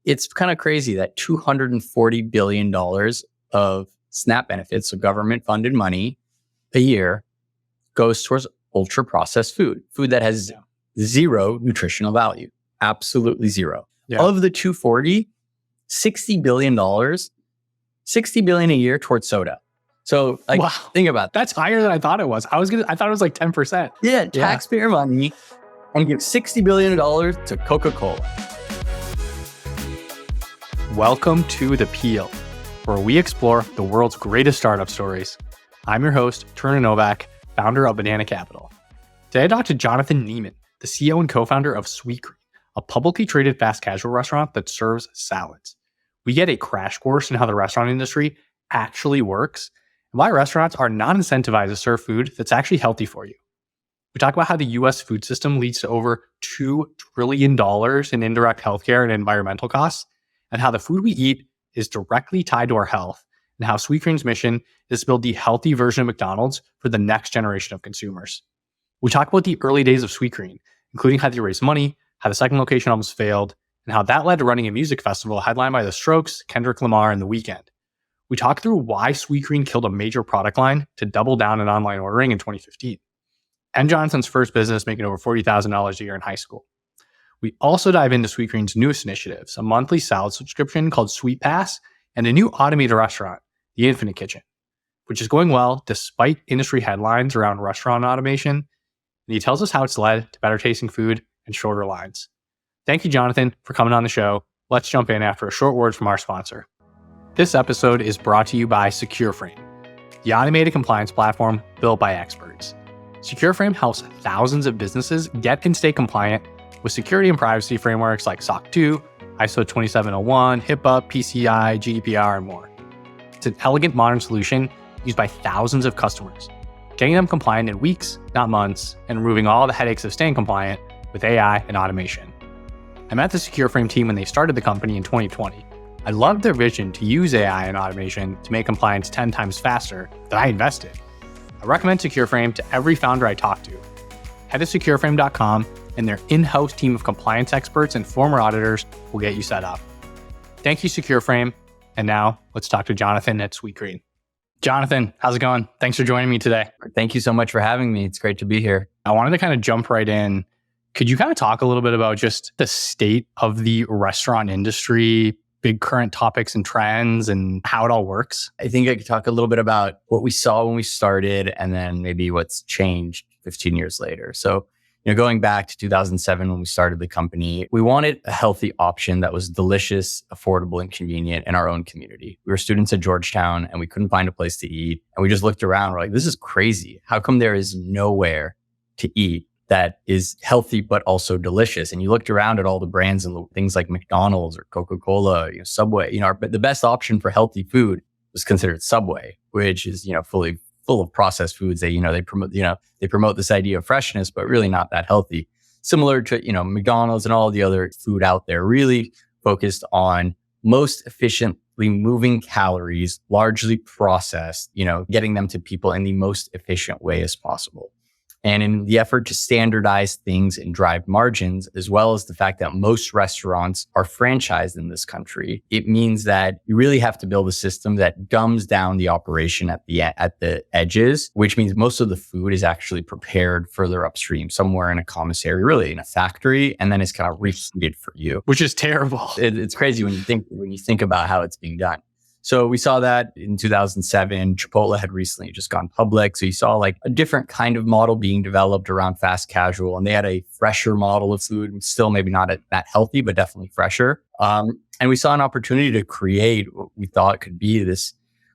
It's kind of crazy that $240 billion of SNAP benefits, so government-funded money a year, goes towards ultra-processed food that has zero nutritional value, absolutely zero. Yeah. Of the 240, $60 billion, $60 billion a year towards soda. So Wow. think about that. That's higher than I thought it was. I thought it was like 10%. Yeah, taxpayer money, and give $60 billion to Coca-Cola. Welcome to The Peel, where we explore the world's greatest startup stories. I'm your host, Turner Novak, founder of Banana Capital. Today I talked to Jonathan Neman, the CEO and co-founder of Sweetgreen, a publicly traded fast casual restaurant that serves salads. We get a crash course in how the restaurant industry actually works and why restaurants are not incentivized to serve food that's actually healthy for you. We talk about how the US food system leads to over $2 trillion in indirect healthcare and environmental costs, and how the food we eat is directly tied to our health, and how Sweetgreen's mission is to build the healthy version of McDonald's for the next generation of consumers. We talk about the early days of Sweetgreen, including how they raised money, how the second location almost failed, and how that led to running a music festival headlined by The Strokes, Kendrick Lamar, and The Weeknd. We talk through why Sweetgreen killed a major product line to double down in online ordering in 2015, and Jonathan's first business making over $40,000 a year in high school. We also dive into Sweetgreen's newest initiatives, a monthly salad subscription called Sweetpass, and a new automated restaurant, the Infinite Kitchen, which is going well despite industry headlines around restaurant automation. And he tells us how it's led to better tasting food and shorter lines. Thank you, Jonathan, for coming on the show. Let's jump in after a short word from our sponsor. This episode is brought to you by SecureFrame, the automated compliance platform built by experts. SecureFrame helps thousands of businesses get and stay compliant with security and privacy frameworks like SOC 2, ISO 27001, HIPAA, PCI, GDPR, and more. It's an elegant modern solution used by thousands of customers, getting them compliant in weeks, not months, and removing all the headaches of staying compliant with AI and automation. I met the SecureFrame team when they started the company in 2020. I loved their vision to use AI and automation to make compliance 10 times faster than I invested. I recommend SecureFrame to every founder I talk to. Head to secureframe.com and their in-house team of compliance experts and former auditors will get you set up. Thank you, SecureFrame. And now let's talk to Jonathan at Sweetgreen. Jonathan, how's it going? Thanks for joining me today. Thank you so much for having me. It's great to be here. I wanted to kind of jump right in. Could you kind of talk a little bit about just the state of the restaurant industry, big current topics and trends, and how it all works? I think I could talk a little bit about what we saw when we started and then maybe what's changed 15 years later. So, going back to 2007 when we started the company, we wanted a healthy option that was delicious, affordable, and convenient in our own community. We were students at Georgetown and we couldn't find a place to eat. And we just looked around. We're like, this is crazy. How come there is nowhere to eat that is healthy but also delicious? And you looked around at all the brands and things like McDonald's or Coca-Cola, Subway. But the best option for healthy food was considered Subway, which is full of processed foods. They promote this idea of freshness, but really not that healthy. Similar to McDonald's and all the other food out there, really focused on most efficiently moving calories, largely processed, getting them to people in the most efficient way as possible. And in the effort to standardize things and drive margins, as well as the fact that most restaurants are franchised in this country, it means that you really have to build a system that dumbs down the operation at the edges, which means most of the food is actually prepared further upstream, somewhere in a commissary, really in a factory, and then it's kind of reheated for you. Which is terrible. It's crazy when you think about how it's being done. So we saw that in 2007. Chipotle had recently just gone public. So you saw like a different kind of model being developed around fast casual. And they had a fresher model of food, still maybe not that healthy, but definitely fresher. And we saw an opportunity to create what we thought could be this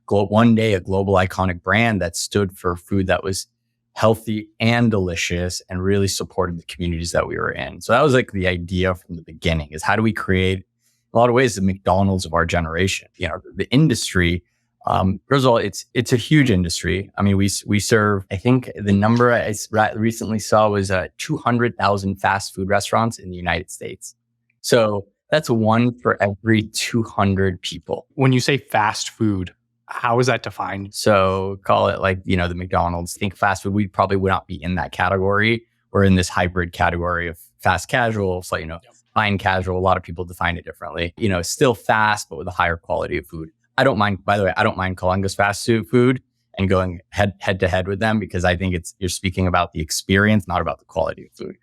one day a global iconic brand that stood for food that was healthy and delicious and really supported the communities that we were in. So that was like the idea from the beginning, is how do we create, a lot of ways, the McDonald's of our generation. The industry, first of all, it's a huge industry. I mean, we serve, I think the number I recently saw was 200,000 fast food restaurants in the United States. So that's one for every 200 people. When you say fast food, how is that defined? So call it like, the McDonald's. Think fast food, we probably would not be in that category. We're in this hybrid category of fast casual. So, fine casual, a lot of people define it differently. Still fast, but with a higher quality of food. I don't mind, by the way, I don't mind Columbus fast food and going head to head with them, because I think you're speaking about the experience, not about the quality of food.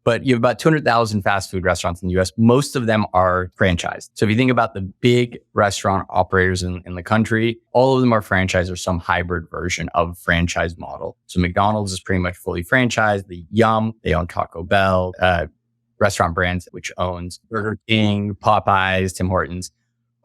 But you have about 200,000 fast food restaurants in the US. Most of them are franchised. So if you think about the big restaurant operators in the country, all of them are franchised or some hybrid version of franchise model. So McDonald's is pretty much fully franchised. The Yum, they own Taco Bell, Restaurant Brands, which owns Burger King, Popeyes, Tim Hortons.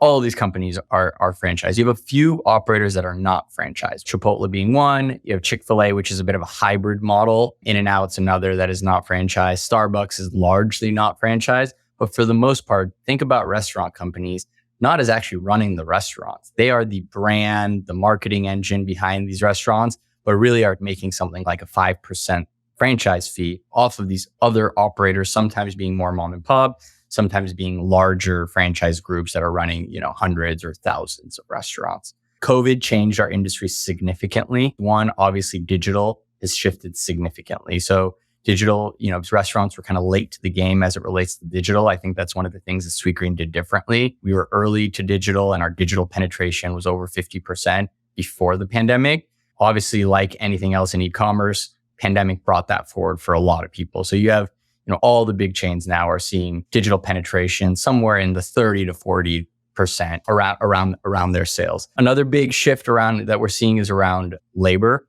All of these companies are franchised. You have a few operators that are not franchised. Chipotle being one. You have Chick-fil-A, which is a bit of a hybrid model. In-N-Out's another that is not franchised. Starbucks is largely not franchised. But for the most part, think about restaurant companies not as actually running the restaurants. They are the brand, the marketing engine behind these restaurants, but really are making something like a 5% franchise fee off of these other operators, sometimes being more mom and pop, sometimes being larger franchise groups that are running, hundreds or thousands of restaurants. COVID changed our industry significantly. One, obviously digital has shifted significantly. So digital, restaurants were kind of late to the game as it relates to digital. I think that's one of the things that Sweetgreen did differently. We were early to digital and our digital penetration was over 50% before the pandemic. Obviously, like anything else in e-commerce, pandemic brought that forward for a lot of people. So you have all the big chains now are seeing digital penetration somewhere in the 30 to 40% around their sales. Another big shift around that we're seeing is around labor.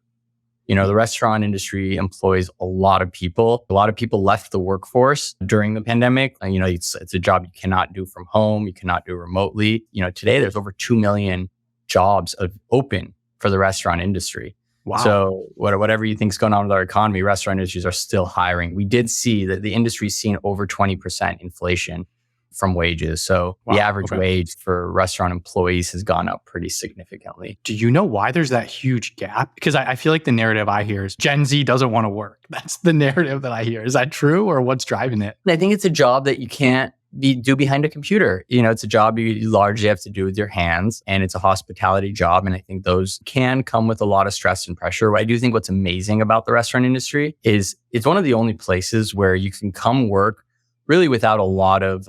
The restaurant industry employs a lot of people. A lot of people left the workforce during the pandemic. It's a job you cannot do from home. You cannot do remotely. Today there's over 2 million jobs open for the restaurant industry. Wow. So whatever you think is going on with our economy, restaurant industries are still hiring. We did see that the industry's seen over 20% inflation from wages. So the average wage for restaurant employees has gone up pretty significantly. Do you know why there's that huge gap? Because I feel like the narrative I hear is Gen Z doesn't want to work. That's the narrative that I hear. Is that true, or what's driving it? I think it's a job that you can't do behind a computer. It's a job you largely have to do with your hands, and it's a hospitality job. And I think those can come with a lot of stress and pressure. I do think what's amazing about the restaurant industry is it's one of the only places where you can come work really without a lot of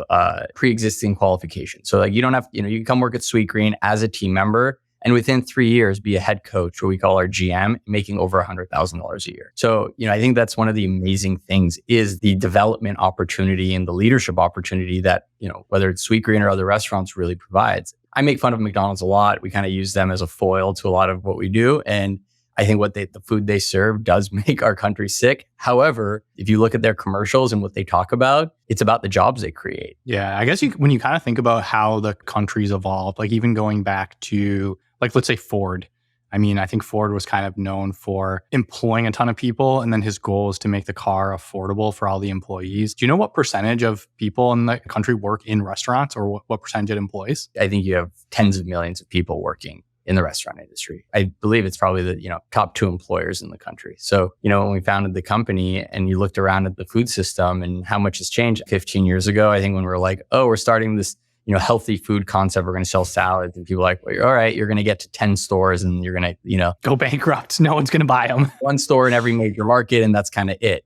pre-existing qualifications. So you don't have, you can come work at Sweetgreen as a team member, and within 3 years be a head coach, what we call our GM, making over $100,000 a year. So, I think that's one of the amazing things is the development opportunity and the leadership opportunity that, whether it's Sweetgreen or other restaurants really provides. I make fun of McDonald's a lot. We kind of use them as a foil to a lot of what we do. And I think the food they serve does make our country sick. However, if you look at their commercials and what they talk about, it's about the jobs they create. Yeah, I guess when you kind of think about how the country's evolved, like even going back to, let's say Ford. I think Ford was kind of known for employing a ton of people, and then his goal is to make the car affordable for all the employees. Do you know what percentage of people in the country work in restaurants, or what percentage it employs? I think you have tens of millions of people working in the restaurant industry. I believe it's probably the top 2 employers in the country. So, when we founded the company and you looked around at the food system and how much has changed 15 years ago, I think when we were like, oh, we're starting this healthy food concept, we're going to sell salads, and people are like, well, all right, you're going to get to 10 stores and you're going to, go bankrupt. No one's going to buy them. One store in every major market, and that's kind of it.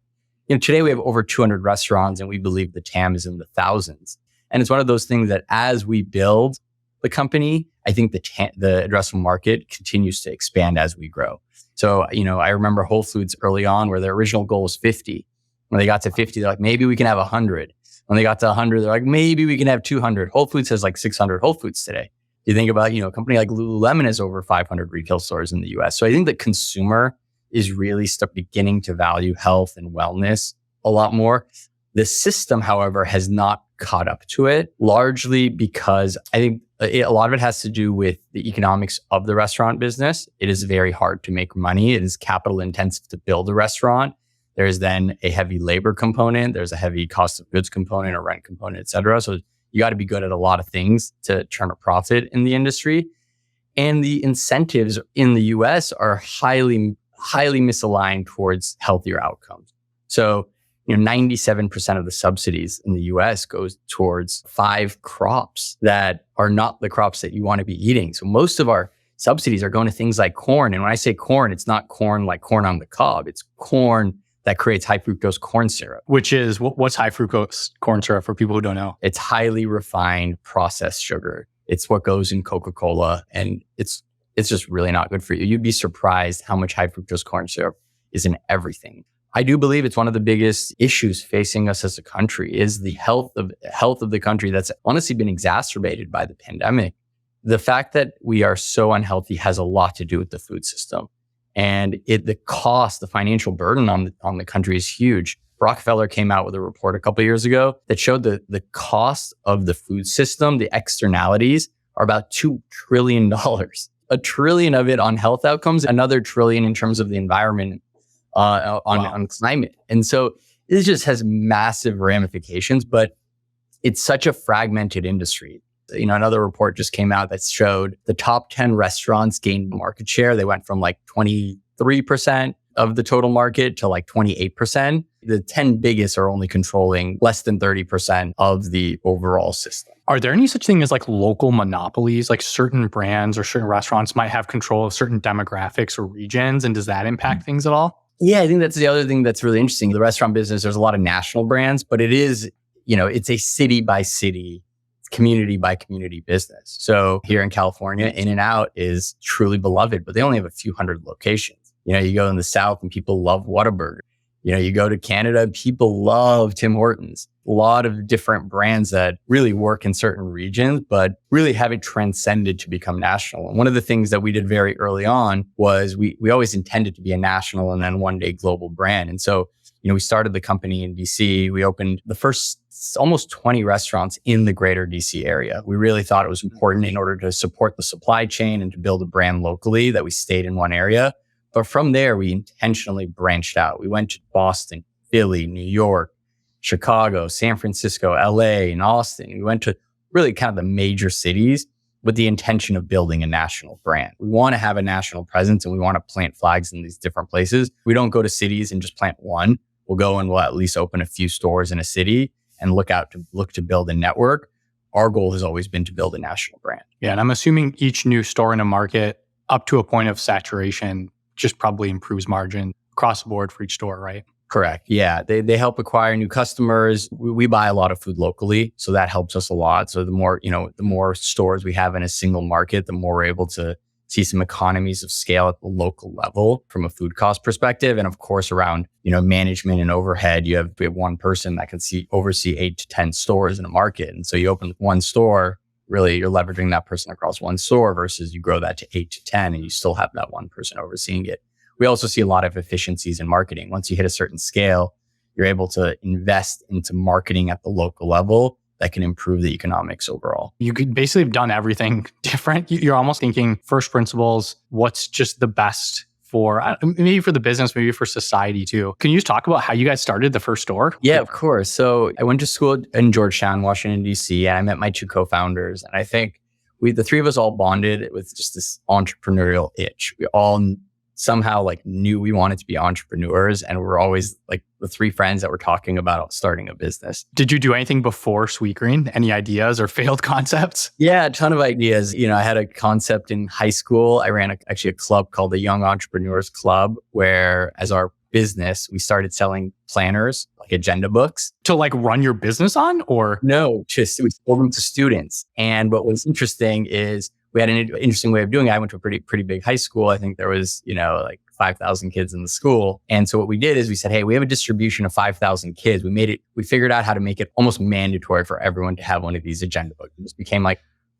Today we have over 200 restaurants, and we believe the TAM is in the thousands. And it's one of those things that as we build the company, I think the addressable market continues to expand as we grow. So, I remember Whole Foods early on where their original goal was 50. When they got to 50, they're like, maybe we can have 100. When they got to 100, they're like, maybe we can have 200. Whole Foods has like 600 Whole Foods today. You think about, a company like Lululemon has over 500 retail stores in the US. So I think the consumer is really beginning to value health and wellness a lot more. The system, however, has not caught up to it, largely because I think a lot of it has to do with the economics of the restaurant business. It is very hard to make money. It is capital intensive to build a restaurant. There's then a heavy labor component. There's a heavy cost of goods component or rent component, et cetera. So you got to be good at a lot of things to turn a profit in the industry. And the incentives in the US are highly misaligned towards healthier outcomes. So, 97% of the subsidies in the US goes towards 5 crops that are not the crops that you want to be eating. So most of our subsidies are going to things like corn. And when I say corn, it's not corn like corn on the cob. It's corn that creates high fructose corn syrup. Which is, what's high fructose corn syrup for people who don't know? It's highly refined processed sugar. It's what goes in Coca-Cola, and it's just really not good for you. You'd be surprised how much high fructose corn syrup is in everything. I do believe it's one of the biggest issues facing us as a country is the health of the country that's honestly been exacerbated by the pandemic. The fact that we are so unhealthy has a lot to do with the food system. And the financial burden on the country is huge. Rockefeller came out with a report a couple of years ago that showed the cost of the food system, the externalities, are about $2 trillion. $1 trillion of it on health outcomes, another $1 trillion in terms of the environment, on climate. And so it just has massive ramifications, but it's such a fragmented industry. Another report just came out that showed the top 10 restaurants gained market share. They went from like 23% of the total market to like 28%. The 10 biggest are only controlling less than 30% of the overall system. Are there any such thing as like local monopolies, like certain brands or certain restaurants might have control of certain demographics or regions? And does that impact things at all? Yeah, I think that's the other thing that's really interesting. The restaurant business, there's a lot of national brands, but it is, it's a city by city, community by community business. So here in California, In-N-Out is truly beloved, but they only have a few hundred locations. You go in the South and people love Whataburger. You go to Canada, people love Tim Hortons. A lot of different brands that really work in certain regions, but really haven't transcended to become national. And one of the things that we did very early on was we always intended to be a national and then one day global brand. And so, we started the company in DC. We opened the first almost 20 restaurants in the greater DC area. We really thought it was important in order to support the supply chain and to build a brand locally that we stayed in one area. But from there, we intentionally branched out. We went to Boston, Philly, New York, Chicago, San Francisco, LA, and Austin. We went to really kind of the major cities with the intention of building a national brand. We want to have a national presence and we want to plant flags in these different places. We don't go to cities and just plant one. We'll go and we'll at least open a few stores in a city and look to build a network. Our goal has always been to build a national brand. Yeah, and I'm assuming each new store in a market up to a point of saturation just probably improves margin across the board for each store, right? Correct. Yeah. They help acquire new customers. We buy a lot of food locally, so that helps us a lot. So the more stores we have in a single market, the more we're able to see some economies of scale at the local level from a food cost perspective. And of course, around, management and overhead, we have one person that can oversee 8 to 10 stores in a market. And so you open one store, really you're leveraging that person across one store versus you grow that to 8 to 10 and you still have that one person overseeing it. We also see a lot of efficiencies in marketing. Once you hit a certain scale, you're able to invest into marketing at the local level that can improve the economics overall. You could basically have done everything different. You're almost thinking first principles, what's just the best for, maybe for the business, maybe for society too. Can you just talk about how you guys started the first store? Yeah, of course. So I went to school in Georgetown, Washington, D.C., and I met my two co-founders. And I think the three of us all bonded with just this entrepreneurial itch. We all somehow knew we wanted to be entrepreneurs, and we're always the three friends that were talking about starting a business. Did you do anything before Sweetgreen? Any ideas or failed concepts? Yeah, a ton of ideas. I had a concept in high school. I ran actually a club called the Young Entrepreneurs Club, where as our business, we started selling planners, agenda books. To run your business on, or? No, just we sold them to students. And what was interesting is we had an interesting way of doing it. I went to a pretty big high school. I think there was, 5,000 kids in the school. And so what we did is we said, hey, we have a distribution of 5,000 kids. We figured out how to make it almost mandatory for everyone to have one of these agenda books. It just became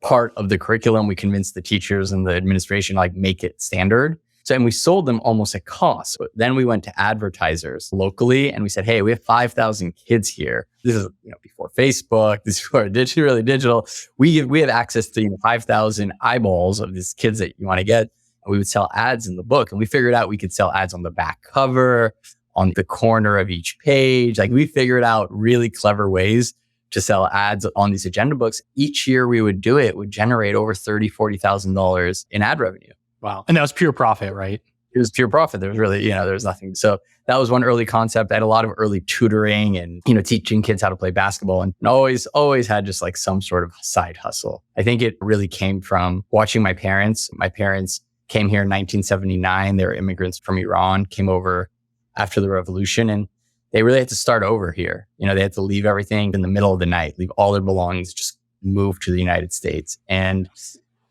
part of the curriculum. We convinced the teachers and the administration, make it standard. So, and we sold them almost at cost. But then we went to advertisers locally and we said, hey, we have 5,000 kids here. This is, before Facebook, this is before really digital. We have access to 5,000 eyeballs of these kids that you want to get. And we would sell ads in the book. And we figured out we could sell ads on the back cover, on the corner of each page. We figured out really clever ways to sell ads on these agenda books. Each year we would do it would generate over $30,000, $40,000 in ad revenue. Wow. And that was pure profit, right? It was pure profit. There was really, there was nothing. So that was one early concept. I had a lot of early tutoring and, teaching kids how to play basketball, and always had just some sort of side hustle. I think it really came from watching my parents. My parents came here in 1979. They were immigrants from Iran, came over after the revolution. And they really had to start over here. They had to leave everything in the middle of the night, leave all their belongings, just move to the United States and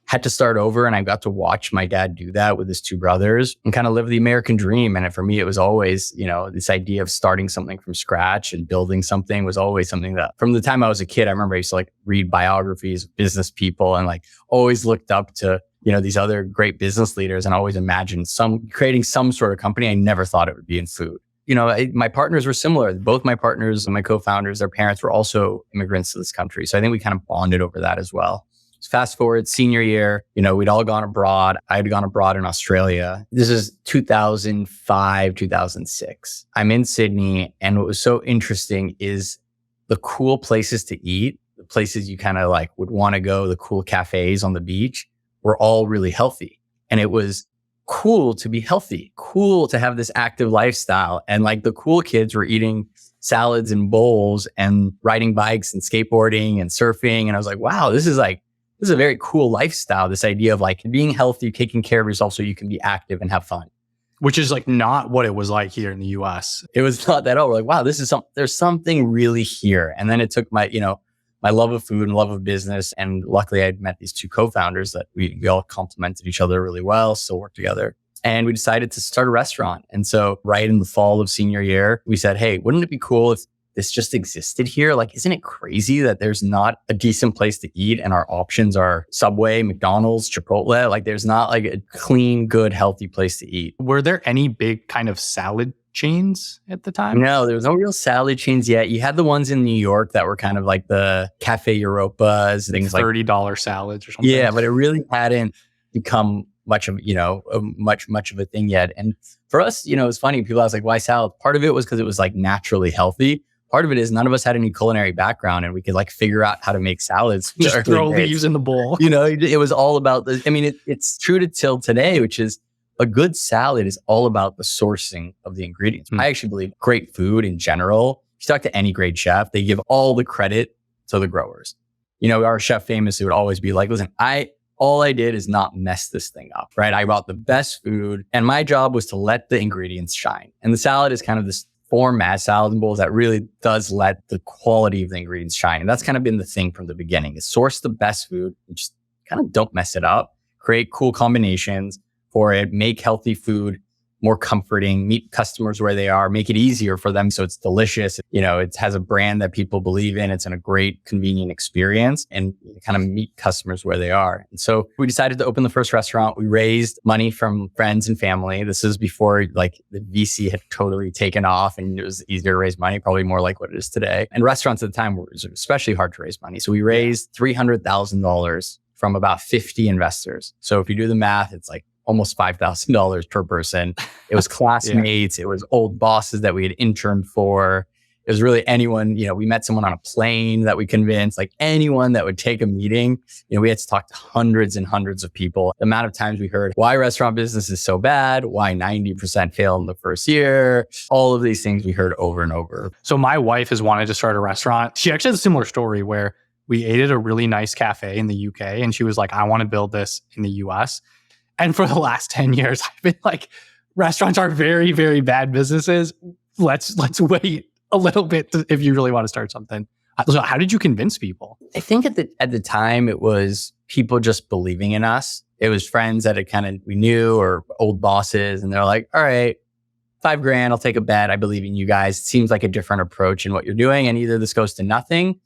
had to start over. And I got to watch my dad do that with his two brothers and kind of live the American dream. And for me, it was always, this idea of starting something from scratch and building something was always something that from the time I was a kid, I remember I used to read biographies of business people and always looked up to, these other great business leaders and always imagined creating some sort of company. I never thought it would be in food. My partners were similar. Both my partners and my co-founders, their parents were also immigrants to this country. So I think we kind of bonded over that as well. Fast forward senior year, we'd all gone abroad. I had gone abroad in Australia. This is 2005, 2006. I'm in Sydney. And what was so interesting is the cool places to eat, the places you kind of would want to go, the cool cafes on the beach were all really healthy. And it was cool to be healthy, cool to have this active lifestyle. And the cool kids were eating salads and bowls and riding bikes and skateboarding and surfing. And I was like, wow, this is a very cool lifestyle. This idea of being healthy, taking care of yourself so you can be active and have fun. Which is not what it was like here in the US. It was not that at all. We're wow, there's something really here. And then it took my love of food and love of business. And luckily I'd met these two co-founders that we all complemented each other really well, still work together. And we decided to start a restaurant. And so right in the fall of senior year, we said, hey, wouldn't it be cool if this just existed here? Isn't it crazy that there's not a decent place to eat and our options are Subway, McDonald's, Chipotle? There's not a clean, good, healthy place to eat. Were there any big kind of salad chains at the time? No, there was no real salad chains yet. You had the ones in New York that were kind of the Cafe Europas, things $30 salads or something. Yeah, but it really hadn't become much of a thing yet. And for us, it's funny. People ask why salad? Part of it was because it was naturally healthy. Part of it is none of us had any culinary background and we could figure out how to make salads. Just throw leaves in the bowl. It was all about it's true to till today, which is a good salad is all about the sourcing of the ingredients. I actually believe great food in general, if you talk to any great chef, they give all the credit to the growers. Our chef famously would always be listen, all I did is not mess this thing up, right? I bought the best food and my job was to let the ingredients shine. And the salad is kind of this format, salad and bowls, that really does let the quality of the ingredients shine. And that's kind of been the thing from the beginning is source the best food and just kind of don't mess it up, create cool combinations for it, make healthy food more comforting, meet customers where they are, make it easier for them so it's delicious. It has a brand that people believe in. It's in a great, convenient experience and kind of meet customers where they are. And so we decided to open the first restaurant. We raised money from friends and family. This is before the VC had totally taken off and it was easier to raise money, probably more like what it is today. And restaurants at the time were especially hard to raise money. So we raised $300,000 from about 50 investors. So if you do the math, it's almost $5,000 per person. It was classmates. It was old bosses that we had interned for. It was really anyone, we met someone on a plane that we convinced, anyone that would take a meeting. We had to talk to hundreds and hundreds of people. The amount of times we heard why restaurant business is so bad, why 90% fail in the first year, all of these things we heard over and over. So my wife has wanted to start a restaurant. She actually has a similar story where we ate at a really nice cafe in the UK and she was like, I want to build this in the US. And for the last 10 years, I've been restaurants are very, very bad businesses. Let's wait a little bit if you really want to start something. So how did you convince people? I think at the time, it was people just believing in us. It was friends that we knew or old bosses. And they're like, all right, $5,000, I'll take a bet. I believe in you guys. It seems like a different approach in what you're doing. And either this goes to nothing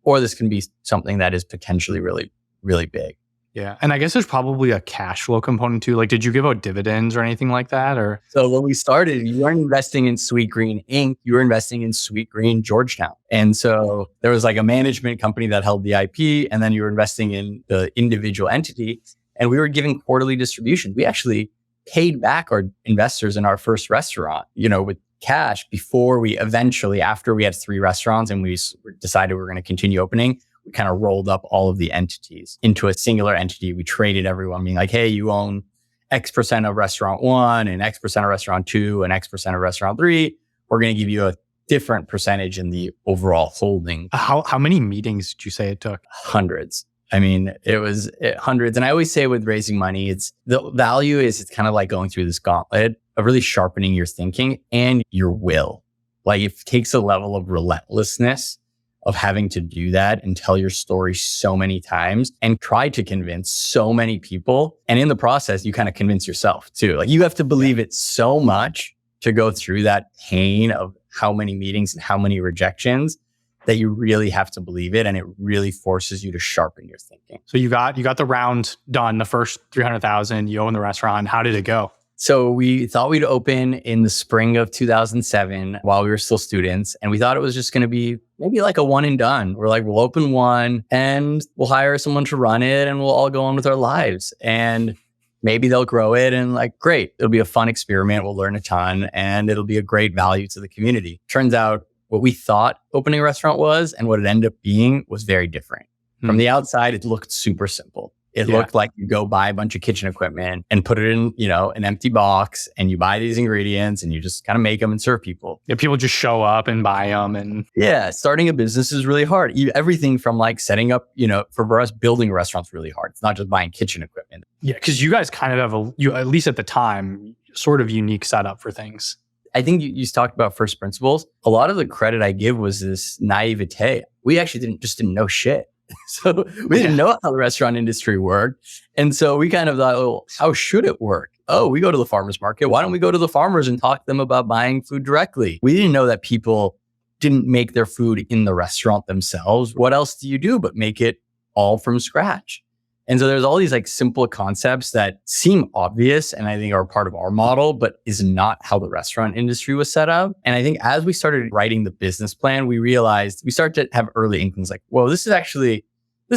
or this can be something that is potentially really, really big. Yeah. And I guess there's probably a cash flow component too. Did you give out dividends or anything like that? Or so when we started, you weren't investing in Sweetgreen Inc. You were investing in Sweetgreen Georgetown. And so there was a management company that held the IP, and then you were investing in the individual entity. And we were giving quarterly distribution. We actually paid back our investors in our first restaurant, with cash before we eventually, after we had 3 restaurants and we decided we were going to continue opening, we kind of rolled up all of the entities into a singular entity. We traded everyone being hey, you own X% of restaurant 1 and X% of restaurant 2 and X% of restaurant 3. We're going to give you a different percentage in the overall holding. How many meetings did you say it took? Hundreds. It was hundreds. And I always say with raising money, the value is it's kind of like going through this gauntlet of really sharpening your thinking and your will. Like it takes a level of relentlessness of having to do that and tell your story so many times and try to convince so many people. And in the process, you kind of convince yourself too. Like you have to believe it so much to go through that pain of how many meetings and how many rejections that you really have to believe it. And it really forces you to sharpen your thinking. So you got the round done, the first 300,000, you own the restaurant. How did it go? So we thought we'd open in the spring of 2007 while we were still students. And we thought it was just going to be maybe like a one and done. We're like, we'll open one and we'll hire someone to run it and we'll all go on with our lives. And maybe they'll grow it and like, great, it'll be a fun experiment. We'll learn a ton and it'll be a great value to the community. Turns out what we thought opening a restaurant was and what it ended up being was very different. From the outside, it looked super simple. It looked like you go buy a bunch of kitchen equipment and put it in, an empty box and you buy these ingredients and you just kind of make them and serve people. Yeah, people just show up and buy them. And starting a business is really hard. Everything from like setting up, for us, building a restaurant's really hard. It's not just buying kitchen equipment. Yeah, because you guys kind of have at least at the time, sort of unique setup for things. I think you talked about first principles. A lot of the credit I give was this naivete. We actually didn't know shit. So we didn't know how the restaurant industry worked. And so we kind of thought, well, how should it work? Oh, we go to the farmer's market. Why don't we go to the farmers and talk to them about buying food directly? We didn't know that people didn't make their food in the restaurant themselves. What else do you do but make it all from scratch? And so there's all these like simple concepts that seem obvious and I think are part of our model, but is not how the restaurant industry was set up. And I think as we started writing the business plan, we realized we started to have early inklings like, whoa, this is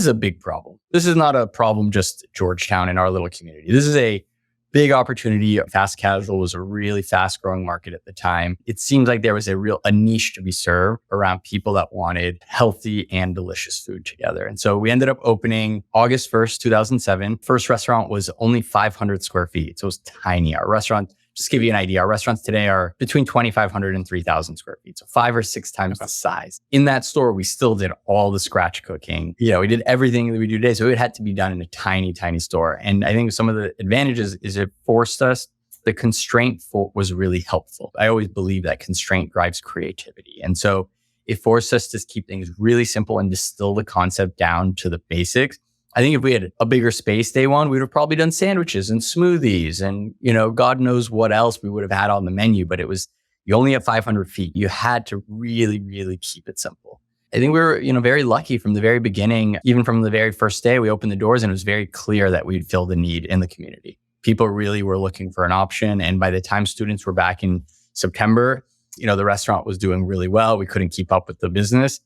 a big problem. This is not a problem just at Georgetown in our little community. This is a big opportunity. Fast casual was a really fast growing market at the time. It seems like there was a niche to be served around people that wanted healthy and delicious food together. And so we ended up opening August 1st, 2007. First restaurant was only 500 square feet. So it was tiny. Our restaurant, just to give you an idea, our restaurants today are between 2,500 and 3,000 square feet. So 5 or 6 times the size. In that store, we still did all the scratch cooking. We did everything that we do today. So it had to be done in a tiny, tiny store. And I think some of the advantages is it forced us, the constraint was really helpful. I always believe that constraint drives creativity. And so it forced us to keep things really simple and distill the concept down to the basics. I think if we had a bigger space day one, we would have probably done sandwiches and smoothies and, God knows what else we would have had on the menu. But you only have 500 feet. You had to really, really keep it simple. I think we were, very lucky from the very beginning. Even from the very first day, we opened the doors and it was very clear that we'd fill the need in the community. People really were looking for an option. And by the time students were back in September, the restaurant was doing really well. We couldn't keep up with the business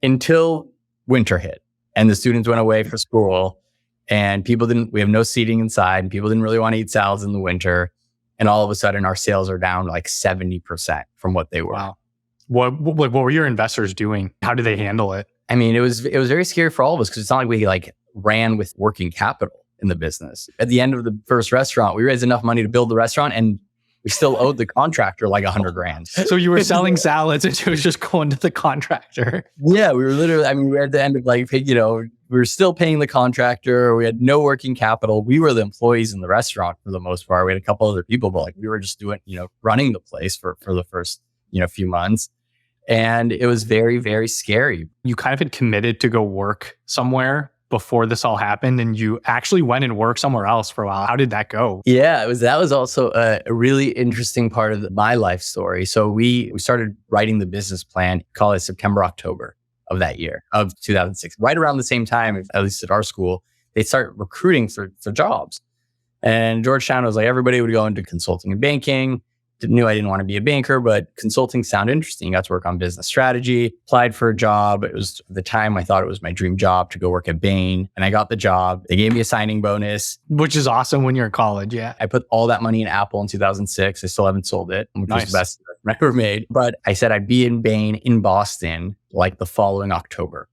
until winter hit. And the students went away for school and we have no seating inside and people didn't really want to eat salads in the winter. And all of a sudden our sales are down like 70% from what they were. Wow. What were your investors doing? How did they handle it? I mean, it was very scary for all of us because it's not like we ran with working capital in the business. At the end of the first restaurant, we raised enough money to build the restaurant and we still owed the contractor like $100,000. So you were selling salads and it was just going to the contractor. Yeah, we were literally, we were at the end of we were still paying the contractor. We had no working capital. We were the employees in the restaurant for the most part. We had a couple other people, but we were just doing, running the place for the first, few months. And it was very, very scary. You kind of had committed to go work somewhere before this all happened and you actually went and worked somewhere else for a while. How did that go? Yeah, that was also a really interesting part of my life story. So we started writing the business plan, call it September, October of that year, of 2006. Right around the same time, at least at our school, they start recruiting for jobs. And Georgetown was like, everybody would go into consulting and banking. Knew I didn't want to be a banker, but consulting sounded interesting. Got to work on business strategy, applied for a job. It was at the time I thought it was my dream job to go work at Bain. And I got the job. They gave me a signing bonus. Which is awesome when you're in college, yeah. I put all that money in Apple in 2006. I still haven't sold it, which was the best investment I ever made. But I said I'd be in Bain in Boston like the following October.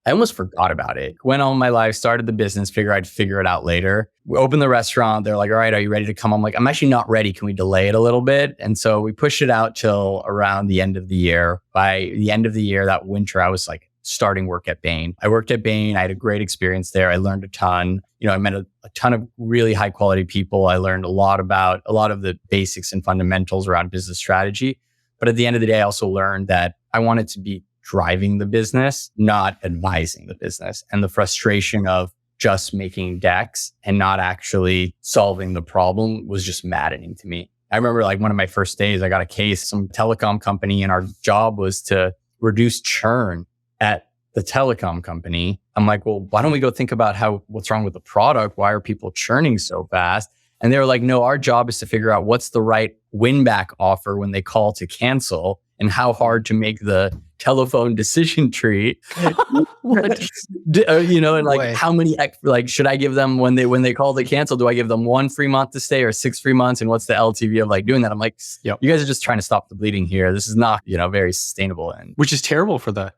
I almost forgot about it. Went on with my life, started the business, figured I'd figure it out later. We opened the restaurant. They're like, all right, are you ready to come? I'm like, I'm actually not ready. Can we delay it a little bit? And so we pushed it out till around the end of the year. By the end of the year, that winter, I was like starting work at Bain. I worked at Bain. I had a great experience there. I learned a ton. I met a ton of really high quality people. I learned a lot about a lot of the basics and fundamentals around business strategy. But at the end of the day, I also learned that I wanted to be driving the business, not advising the business. And the frustration of just making decks and not actually solving the problem was just maddening to me. I remember like one of my first days, I got a case, some telecom company, and our job was to reduce churn at the telecom company. I'm like, well, why don't we go think about what's wrong with the product? Why are people churning so fast? And they were like, no, our job is to figure out what's the right win back offer when they call to cancel and how hard to make the telephone decision tree. And like how many, like, should I give them when they call to cancel? Do I give them 1 free month to stay or 6 free months? And what's the LTV of like doing that? I'm like, you guys are just trying to stop the bleeding here. This is not, very sustainable. And which is terrible for the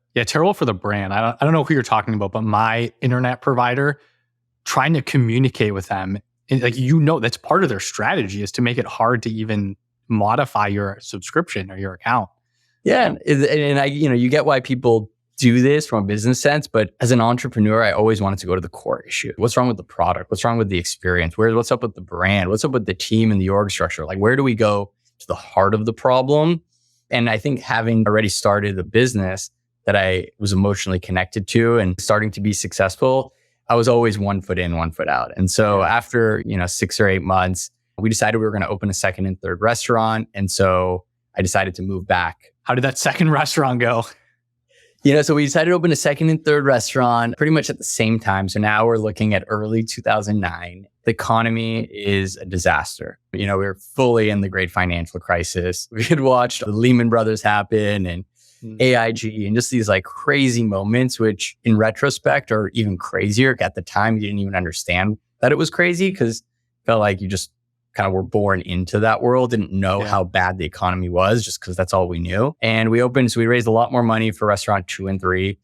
brand. I don't know who you're talking about, but my internet provider, trying to communicate with them, and like, that's part of their strategy is to make it hard to even modify your subscription or your account. Yeah. And I, you get why people do this from a business sense, but as an entrepreneur, I always wanted to go to the core issue. What's wrong with the product? What's wrong with the experience? What's up with the brand? What's up with the team and the org structure? Like, where do we go to the heart of the problem? And I think having already started a business that I was emotionally connected to and starting to be successful, I was always 1 foot in, 1 foot out. And so after, 6 or 8 months, we decided we were going to open a second and third restaurant. And so I decided to move back. How did that second restaurant go? So we decided to open a second and third restaurant pretty much at the same time. So now we're looking at early 2009. The economy is a disaster. We were fully in the great financial crisis. We had watched the Lehman Brothers happen and AIG and just these like crazy moments, which in retrospect are even crazier. At the time, you didn't even understand that it was crazy because it felt like you just kind of were born into that world, didn't know how bad the economy was just because that's all we knew. And we raised a lot more money for restaurant 2 and 3.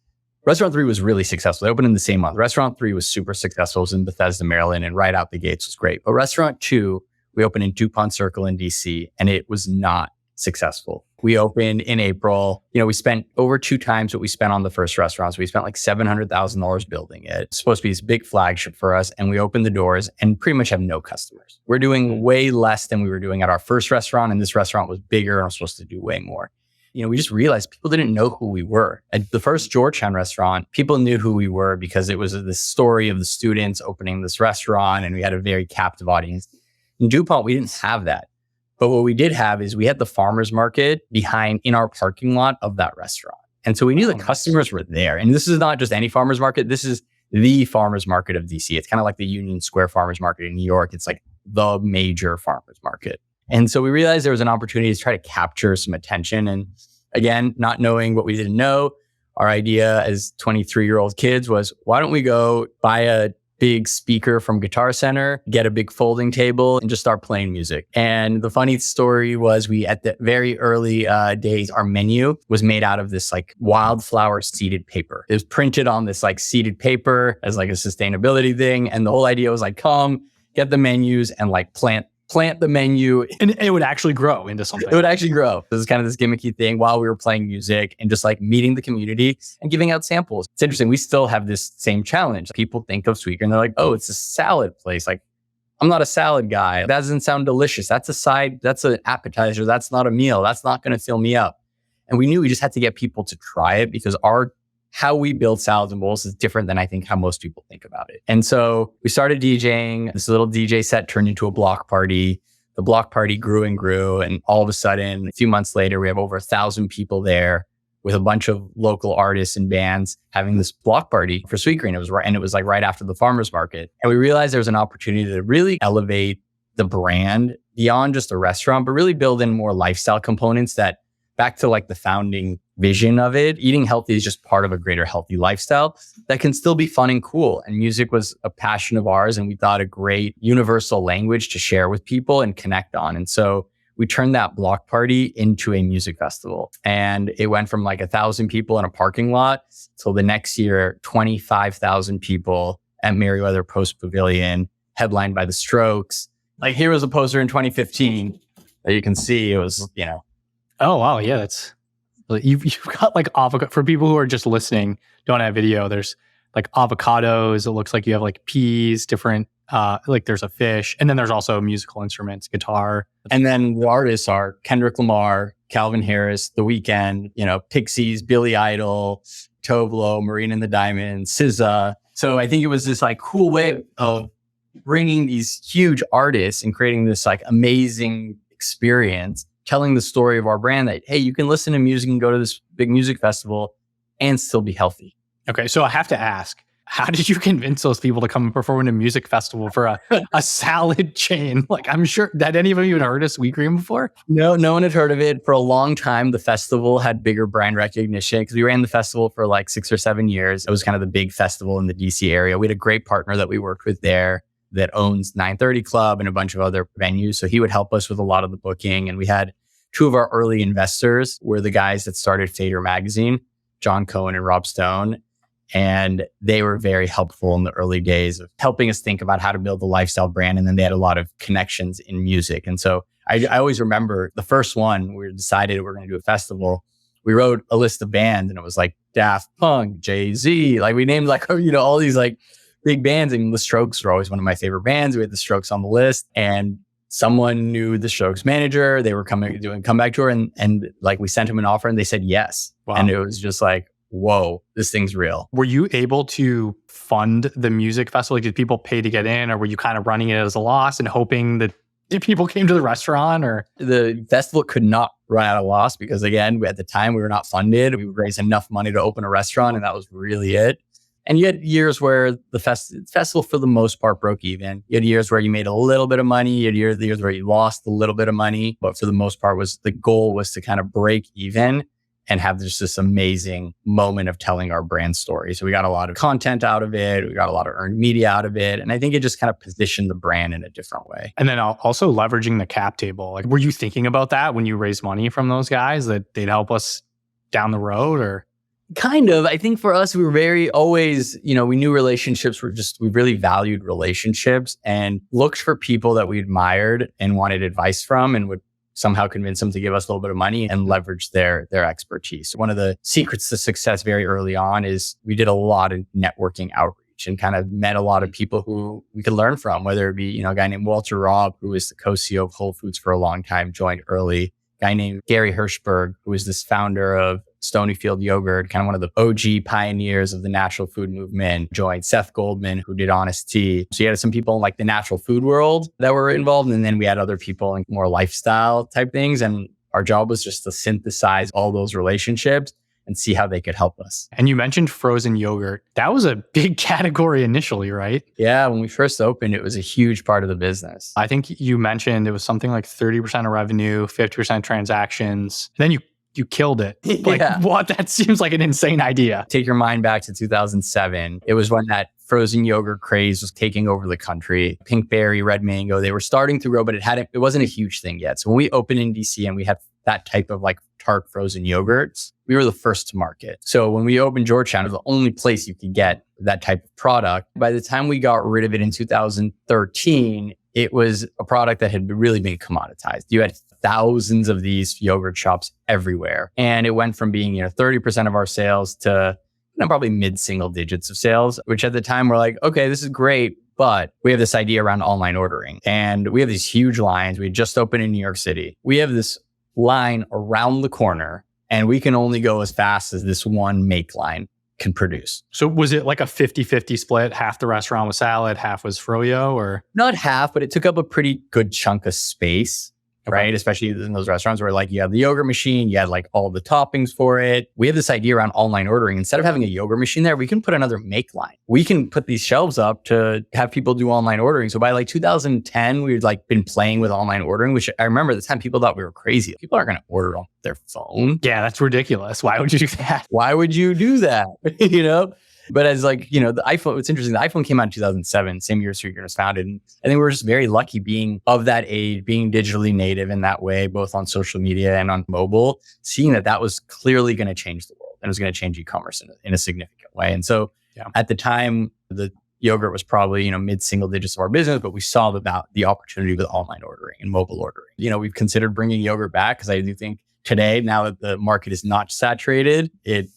Restaurant 3 was really successful. They opened in the same month. Restaurant 3 was super successful. It was in Bethesda, Maryland, and right out the gates was great. But restaurant 2, we opened in DuPont Circle in DC, and it was not successful. We opened in April. We spent over 2 times what we spent on the first restaurant. So we spent like $700,000 building it. It's supposed to be this big flagship for us. And we opened the doors and pretty much have no customers. We're doing way less than we were doing at our first restaurant. And this restaurant was bigger and was supposed to do way more. We just realized people didn't know who we were. At the first Georgetown restaurant, people knew who we were because it was the story of the students opening this restaurant. And we had a very captive audience. In DuPont, we didn't have that. But what we did have is we had the farmers market in our parking lot of that restaurant. And so we knew the customers were there. And this is not just any farmers market. This is the farmers market of DC. It's kind of like the Union Square farmers market in New York. It's like the major farmers market. And so we realized there was an opportunity to try to capture some attention. And again, not knowing what we didn't know, our idea as 23-year-old kids was, why don't we go buy a big speaker from Guitar Center, get a big folding table, and just start playing music. And the funny story was at the very early days, our menu was made out of this like wildflower seeded paper. It was printed on this like seeded paper as like a sustainability thing. And the whole idea was like, come, get the menus and like plant the menu. And it would actually grow into something. It would actually grow. This is kind of this gimmicky thing while we were playing music and just like meeting the community and giving out samples. It's interesting. We still have this same challenge. People think of Sweetgreen and they're like, oh, it's a salad place. Like, I'm not a salad guy. That doesn't sound delicious. That's a side. That's an appetizer. That's not a meal. That's not going to fill me up. And we knew we just had to get people to try it because how we build salads and bowls is different than I think how most people think about it. And so we started DJing. This little DJ set turned into a block party. The block party grew and grew. And all of a sudden, a few months later, we have over 1,000 people there with a bunch of local artists and bands having this block party for Sweetgreen. It was like right after the farmers market. And we realized there was an opportunity to really elevate the brand beyond just a restaurant, but really build in more lifestyle components that back to like the founding vision of it, eating healthy is just part of a greater healthy lifestyle that can still be fun and cool. And music was a passion of ours. And we thought a great universal language to share with people and connect on. And so we turned that block party into a music festival. And it went from like 1,000 people in a parking lot till the next year, 25,000 people at Merriweather Post Pavilion, headlined by The Strokes. Like here was a poster in 2015 that you can see. It was, Oh, wow. Yeah, that's You've got like avocado, for people who are just listening, don't have video, there's like avocados. It looks like you have like peas, different, like there's a fish. And then there's also musical instruments, guitar. And then the artists are Kendrick Lamar, Calvin Harris, The Weeknd, Pixies, Billy Idol, Tove Lo, Marina and the Diamonds, SZA. So I think it was this like cool way of bringing these huge artists and creating this like amazing experience, telling the story of our brand that, hey, you can listen to music and go to this big music festival and still be healthy. Okay, so I have to ask, how did you convince those people to come and perform in a music festival for a salad chain? Like, I'm sure, had any of them even heard of Sweetgreen before? No one had heard of it. For a long time, the festival had bigger brand recognition because we ran the festival for like 6 or 7 years. It was kind of the big festival in the DC area. We had a great partner that we worked with there that owns 930 Club and a bunch of other venues. So he would help us with a lot of the booking. And we had 2 of our early investors were the guys that started Fader Magazine, John Cohen and Rob Stone. And they were very helpful in the early days of helping us think about how to build a lifestyle brand. And then they had a lot of connections in music. And so I always remember the first one, we decided we were going to do a festival. We wrote a list of bands and it was like Daft Punk, Jay-Z. Like we named like, all these like big bands. And the Strokes were always one of my favorite bands. We had the Strokes on the list and someone knew the Strokes manager. They were doing comeback tour and like we sent him an offer and they said yes. Wow. And it was just like, whoa, this thing's real. Were you able to fund the music festival? Like, did people pay to get in, or were you kind of running it as a loss and hoping that people came to the restaurant? Or the festival could not run at a loss because, again, at the time we were not funded. We would raise enough money to open a restaurant, and that was really it. And you had years where the festival, for the most part, broke even. You had years where you made a little bit of money. You had years where you lost a little bit of money. But for the most part, the goal was to kind of break even and have just this amazing moment of telling our brand story. So we got a lot of content out of it. We got a lot of earned media out of it. And I think it just kind of positioned the brand in a different way. And then also leveraging the cap table. Like, were you thinking about that when you raised money from those guys, that they'd help us down the road? Or kind of, I think for us, we were we knew relationships we really valued relationships and looked for people that we admired and wanted advice from and would somehow convince them to give us a little bit of money and leverage their expertise. One of the secrets to success very early on is we did a lot of networking outreach and kind of met a lot of people who we could learn from, whether it be, a guy named Walter Robb, who was the co-CEO of Whole Foods for a long time, joined early. A guy named Gary Hirschberg, who was this founder of Stonyfield Yogurt, kind of one of the OG pioneers of the natural food movement, joined. Seth Goldman, who did Honest Tea. So you had some people in like the natural food world that were involved. And then we had other people in more lifestyle type things. And our job was just to synthesize all those relationships and see how they could help us. And you mentioned frozen yogurt. That was a big category initially, right? Yeah, when we first opened, it was a huge part of the business. I think you mentioned it was something like 30% of revenue, 50% transactions. Then you killed it. Like, what? That seems like an insane idea. Take your mind back to 2007. It was when that frozen yogurt craze was taking over the country. Pink berry, red mango, they were starting to grow, but it wasn't a huge thing yet. So when we opened in DC and we had that type of like tart frozen yogurts, we were the first to market. So when we opened Georgetown, it was the only place you could get that type of product. By the time we got rid of it in 2013, it was a product that had really been commoditized. You had thousands of these yogurt shops everywhere. And it went from being, 30% of our sales to probably mid-single digits of sales, which at the time we're like, okay, this is great, but we have this idea around online ordering. And we have these huge lines. We just opened in New York City. We have this line around the corner and we can only go as fast as this one make line can produce. So was it like a 50-50 split? Half the restaurant was salad, half was froyo, or? Not half, but it took up a pretty good chunk of space. Okay. Right? Especially in those restaurants where like you have the yogurt machine, you had like all the toppings for it. We have this idea around online ordering. Instead of having a yogurt machine there, we can put another make line. We can put these shelves up to have people do online ordering. So by like 2010, we'd like been playing with online ordering, which I remember at the time people thought we were crazy. People aren't going to order on their phone. Yeah, that's ridiculous. Why would you do that? Why would you do that? But as like, the iPhone, it's interesting. The iPhone came out in 2007, same year Sweetgreen was founded. And I think we were just very lucky being of that age, being digitally native in that way, both on social media and on mobile, seeing that was clearly going to change the world and it was going to change e-commerce in a significant way. And so at the time, the yogurt was probably, mid-single digits of our business, but we saw the opportunity with online ordering and mobile ordering. We've considered bringing yogurt back because I do think today, now that the market is not saturated, it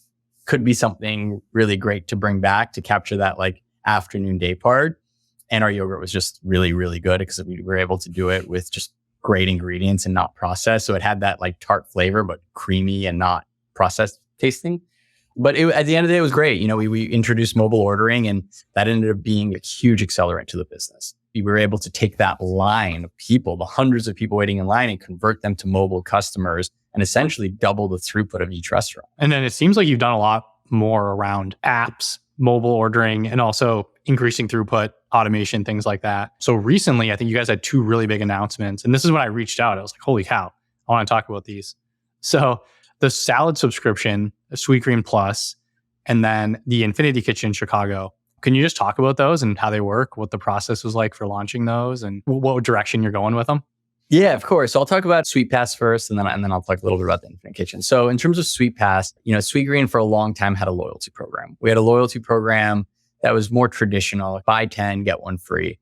could be something really great to bring back to capture that like afternoon day part. And our yogurt was just really, really good because we were able to do it with just great ingredients and not processed. So it had that like tart flavor, but creamy and not processed tasting. But at the end of the day, it was great. We introduced mobile ordering, and that ended up being a huge accelerant to the business. We were able to take that line of people, the hundreds of people waiting in line, and convert them to mobile customers and essentially double the throughput of each restaurant. And then it seems like you've done a lot more around apps, mobile ordering, and also increasing throughput, automation, things like that. So recently, I think you guys had 2 really big announcements. And this is when I reached out. I was like, holy cow, I want to talk about these. So the salad subscription, the Sweetgreen Plus, and then the Infinity Kitchen in Chicago. Can you just talk about those and how they work, what the process was like for launching those, and what direction you're going with them? Yeah, of course. So I'll talk about Sweetpass first, and then I'll talk a little bit about the Infinite Kitchen. So in terms of Sweetpass, Sweetgreen for a long time had a loyalty program. We had a loyalty program that was more traditional, buy 10, get 1 free.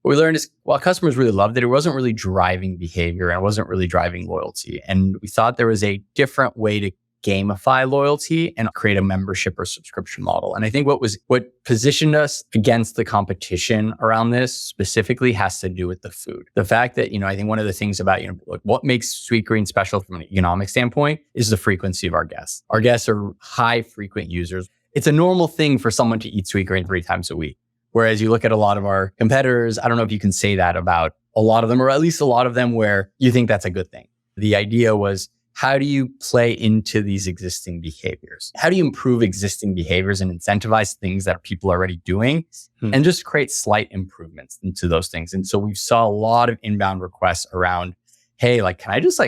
What we learned is while customers really loved it, it wasn't really driving behavior and it wasn't really driving loyalty. And we thought there was a different way to gamify loyalty and create a membership or subscription model. And I think what positioned us against the competition around this specifically has to do with the food. The fact that, I think one of the things about, what makes Sweetgreen special from an economic standpoint is the frequency of our guests. Our guests are high frequent users. It's a normal thing for someone to eat Sweetgreen 3 times a week. Whereas you look at a lot of our competitors, I don't know if you can say that about a lot of them, or at least a lot of them where you think that's a good thing. The idea was, how do you play into these existing behaviors? How do you improve existing behaviors and incentivize things that people are already doing and just create slight improvements into those things? And so we saw a lot of inbound requests around, hey, can I just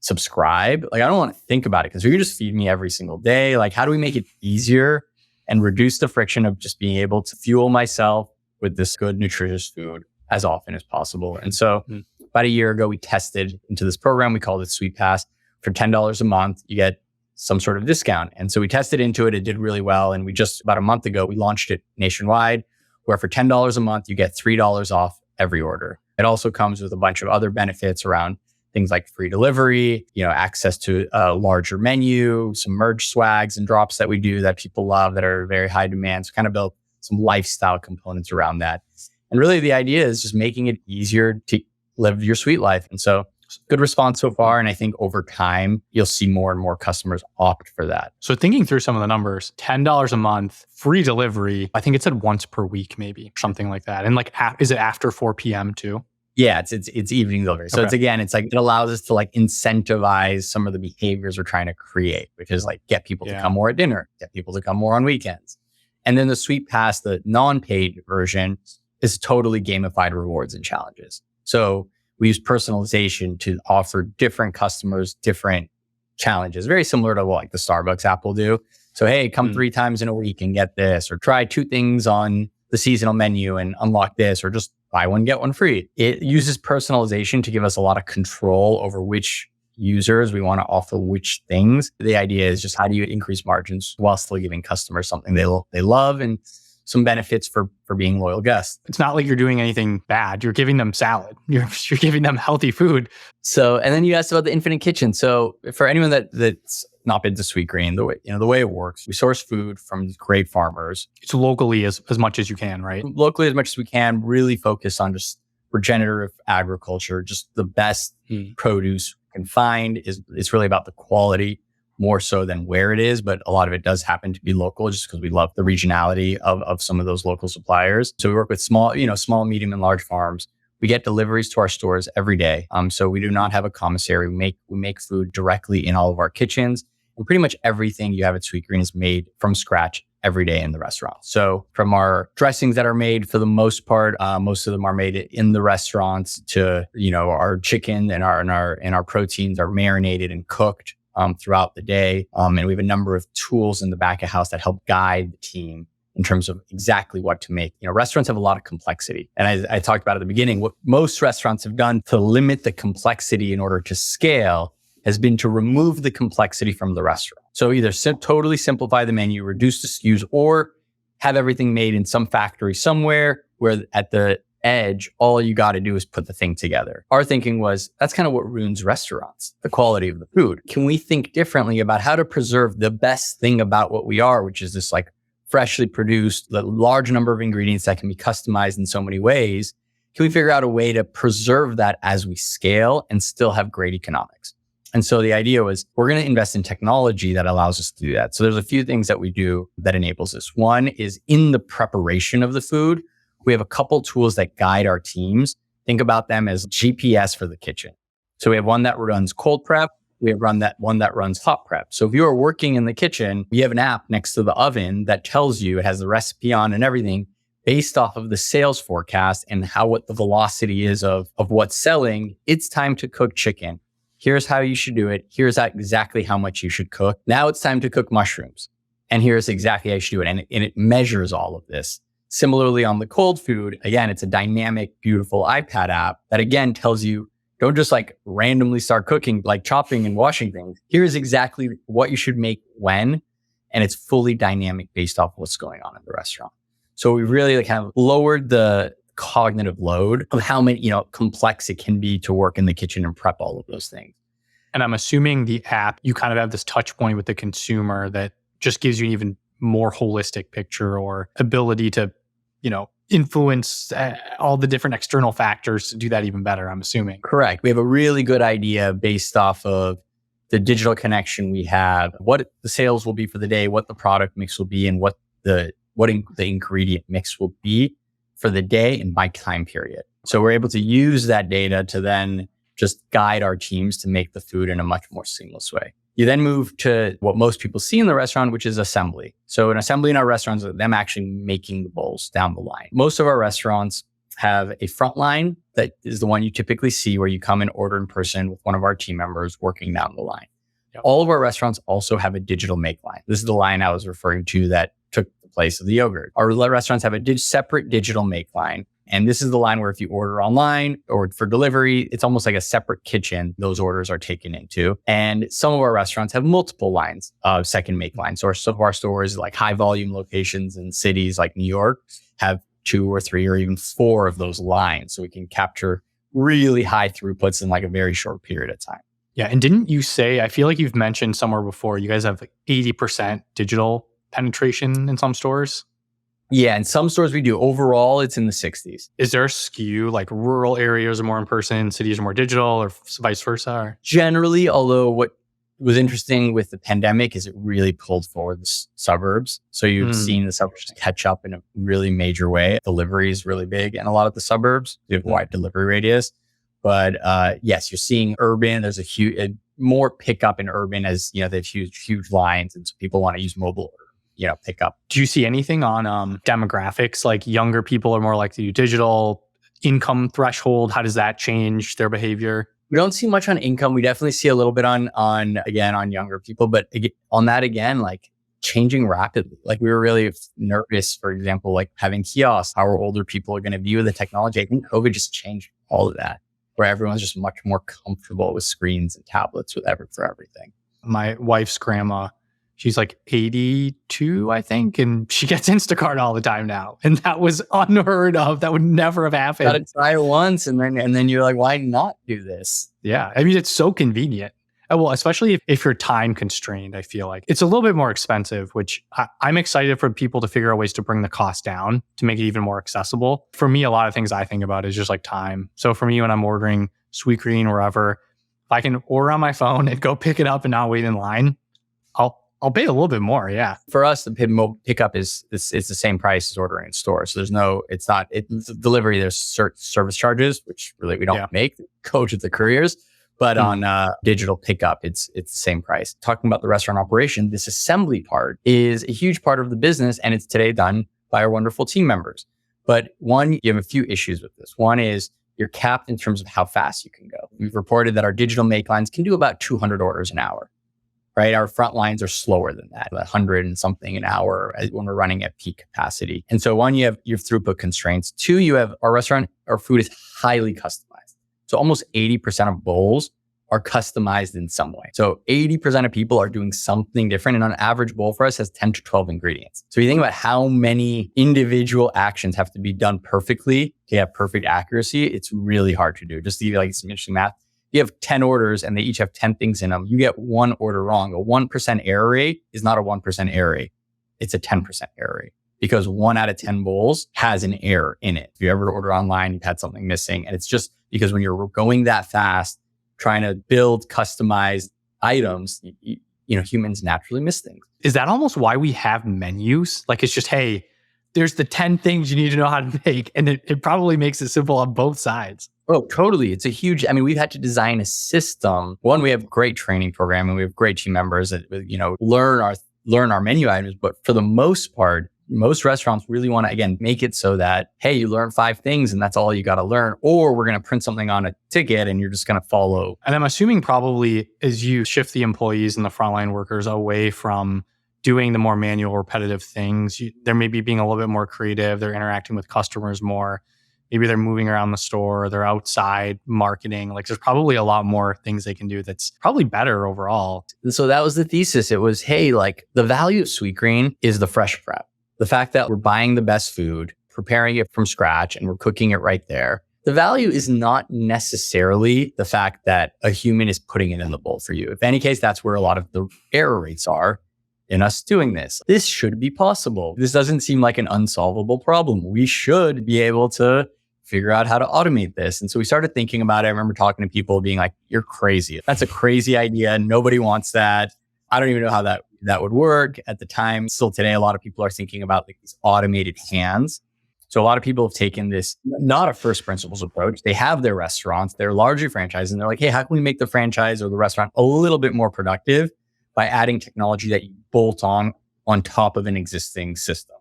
subscribe? I don't want to think about it because you just feed me every single day. How do we make it easier and reduce the friction of just being able to fuel myself with this good, nutritious food as often as possible? And so about a year ago, we tested into this program. We called it Sweetpass. For $10 a month, you get some sort of discount. And so we tested into it. It did really well. And about a month ago, we launched it nationwide, where for $10 a month, you get $3 off every order. It also comes with a bunch of other benefits around things like free delivery, access to a larger menu, some merch swags and drops that we do that people love that are very high demand. So kind of build some lifestyle components around that. And really the idea is just making it easier to live your sweet life. And so good response so far. And I think over time, you'll see more and more customers opt for that. So thinking through some of the numbers, $10 a month, free delivery, I think it said once per week, maybe something like that. And is it after 4 p.m. too? Yeah, it's evening delivery. So Okay. It allows us to incentivize some of the behaviors we're trying to create, which is get people to come more at dinner, get people to come more on weekends. And then the Sweetpass, the non-paid version, is totally gamified rewards and challenges. So we use personalization to offer different customers different challenges, very similar to what the Starbucks app will do. So, hey, come 3 times in a week and get this, or try 2 things on the seasonal menu and unlock this, or just buy 1, get 1 free. It uses personalization to give us a lot of control over which users we want to offer which things. The idea is just how do you increase margins while still giving customers something they love and some benefits for being loyal guests. It's not like you're doing anything bad. You're giving them salad. You're giving them healthy food. So, and then you asked about the Infinite Kitchen. So for anyone that's not been to Sweetgreen, the way it works, we source food from great farmers. It's locally as much as you can, right? Locally as much as we can, really focus on just regenerative agriculture, just the best produce we can find. It's really about the quality more so than where it is, but a lot of it does happen to be local just because we love the regionality of some of those local suppliers. So we work with small, medium and large farms. We get deliveries to our stores every day. So we do not have a commissary. We make food directly in all of our kitchens, and pretty much everything you have at Sweetgreen is made from scratch every day in the restaurant. So from our dressings that are made, for the most part, most of them are made in the restaurants, to our chicken and our proteins are marinated and cooked throughout the day. And we have a number of tools in the back of house that help guide the team in terms of exactly what to make. Restaurants have a lot of complexity. And I talked about at the beginning, what most restaurants have done to limit the complexity in order to scale has been to remove the complexity from the restaurant. So either totally simplify the menu, reduce the SKUs, or have everything made in some factory somewhere where at the edge, all you got to do is put the thing together. Our thinking was that's kind of what ruins restaurants, the quality of the food. Can we think differently about how to preserve the best thing about what we are, which is this like freshly produced, the large number of ingredients that can be customized in so many ways? Can we figure out a way to preserve that as we scale and still have great economics? And so the idea was we're going to invest in technology that allows us to do that. So there's a few things that we do that enables this. One is in the preparation of the food, we have a couple tools that guide our teams. Think about them as GPS for the kitchen. So we have one that runs cold prep. We have one that runs hot prep. So if you are working in the kitchen, you have an app next to the oven that tells you, it has the recipe on and everything based off of the sales forecast and what the velocity is of what's selling. It's time to cook chicken. Here's how you should do it. Here's exactly how much you should cook. Now it's time to cook mushrooms. And here's exactly how you should do it. And it measures all of this. Similarly, on the cold food, again, it's a dynamic, beautiful iPad app that again tells you, don't just like randomly start cooking, like chopping and washing things. Here's exactly what you should make when, and it's fully dynamic based off what's going on in the restaurant. So we really kind of lowered the cognitive load of how many, complex it can be to work in the kitchen and prep all of those things. And I'm assuming the app, you kind of have this touch point with the consumer that just gives you an even more holistic picture or ability to, influence all the different external factors to do that even better, I'm assuming. Correct. We have a really good idea based off of the digital connection we have, what the sales will be for the day, what the product mix will be, and what the ingredient mix will be for the day and by time period. So we're able to use that data to then just guide our teams to make the food in a much more seamless way. You then move to what most people see in the restaurant, which is assembly. So an assembly in our restaurants is them actually making the bowls down the line. Most of our restaurants have a front line that is the one you typically see where you come and order in person with one of our team members working down the line. Yep. All of our restaurants also have a digital make line. This is the line I was referring to that took the place of the yogurt. Our restaurants have a separate digital make line. And this is the line where if you order online or for delivery, it's almost like a separate kitchen those orders are taken into. And some of our restaurants have multiple lines of second make lines. So some of our stores, like high volume locations in cities like New York, have 2 or 3 or even 4 of those lines. So we can capture really high throughputs in like a very short period of time. Yeah. And didn't you say, I feel like you've mentioned somewhere before, you guys have like 80% digital penetration in some stores? Yeah, in some stores we do. Overall, it's in the 60s. Is there a skew, like rural areas are more in person, cities are more digital, or vice versa? Or? Generally, although what was interesting with the pandemic is it really pulled forward the suburbs. So you've seen the suburbs catch up in a really major way. Delivery is really big in a lot of the suburbs. You have a wide delivery radius. But yes, you're seeing urban. There's a more pickup in urban as, they have huge lines. And so people want to use mobile pick up. Do you see anything on demographics? Like younger people are more likely to do digital, income threshold? How does that change their behavior? We don't see much on income. We definitely see a little bit on younger people, but on that again, like changing rapidly. Like we were really nervous, for example, like having kiosks, how our older people are going to view the technology. I think COVID just changed all of that, where everyone's just much more comfortable with screens and tablets for everything. My wife's grandma, she's like 82, I think, and she gets Instacart all the time now. And that was unheard of. That would never have happened. Got to try it once, and then you're like, why not do this? Yeah, I mean, it's so convenient. Well, especially if you're time constrained, I feel like it's a little bit more expensive, which I'm excited for people to figure out ways to bring the cost down to make it even more accessible. For me, a lot of things I think about is just like time. So for me, when I'm ordering Sweetgreen, wherever, if I can order on my phone and go pick it up and not wait in line, I'll pay a little bit more, yeah. For us, the pickup is the same price as ordering in store. So it's delivery, there's service charges, which really we don't make, go to the couriers. But on digital pickup, it's the same price. Talking about the restaurant operation, this assembly part is a huge part of the business, and it's today done by our wonderful team members. But one, you have a few issues with this. One is you're capped in terms of how fast you can go. We've reported that our digital make lines can do about 200 orders an hour. Right? Our front lines are slower than that, 100 and something an hour when we're running at peak capacity. And so one, you have your throughput constraints. 2, you have our food is highly customized. So almost 80% of bowls are customized in some way. So 80% of people are doing something different. And an average bowl for us has 10 to 12 ingredients. So you think about how many individual actions have to be done perfectly to have perfect accuracy. It's really hard to do. Just to give you like some interesting math. You have 10 orders and they each have 10 things in them. You get one order wrong. A 1% error rate is not a 1% error rate. It's a 10% error rate because 1 out of 10 bowls has an error in it. If you ever order online, you've had something missing. And it's just because when you're going that fast, trying to build customized items, humans naturally miss things. Is that almost why we have menus? Like it's just, hey, there's the 10 things you need to know how to make. And it probably makes it simple on both sides. Oh, totally. It's a huge, we've had to design a system. One, we have a great training program and we have great team members that, learn our menu items. But for the most part, most restaurants really want to, again, make it so that, hey, you learn 5 things and that's all you got to learn. Or we're going to print something on a ticket and you're just going to follow. And I'm assuming probably as you shift the employees and the frontline workers away from doing the more manual, repetitive things, they're maybe being a little bit more creative. They're interacting with customers more. Maybe they're moving around the store. They're outside marketing. Like there's probably a lot more things they can do that's probably better overall. And so that was the thesis. It was, hey, like the value of Sweetgreen is the fresh prep. The fact that we're buying the best food, preparing it from scratch, and we're cooking it right there. The value is not necessarily the fact that a human is putting it in the bowl for you. If any case, that's where a lot of the error rates are in us doing this. This should be possible. This doesn't seem like an unsolvable problem. We should be able to figure out how to automate this. And so we started thinking about it. I remember talking to people being like, you're crazy. That's a crazy idea. Nobody wants that. I don't even know how that would work at the time. Still today, a lot of people are thinking about like these automated hands. So a lot of people have taken this, not a first principles approach. They have their restaurants, they're largely franchised, and they're like, hey, how can we make the franchise or the restaurant a little bit more productive by adding technology that you bolt on top of an existing system?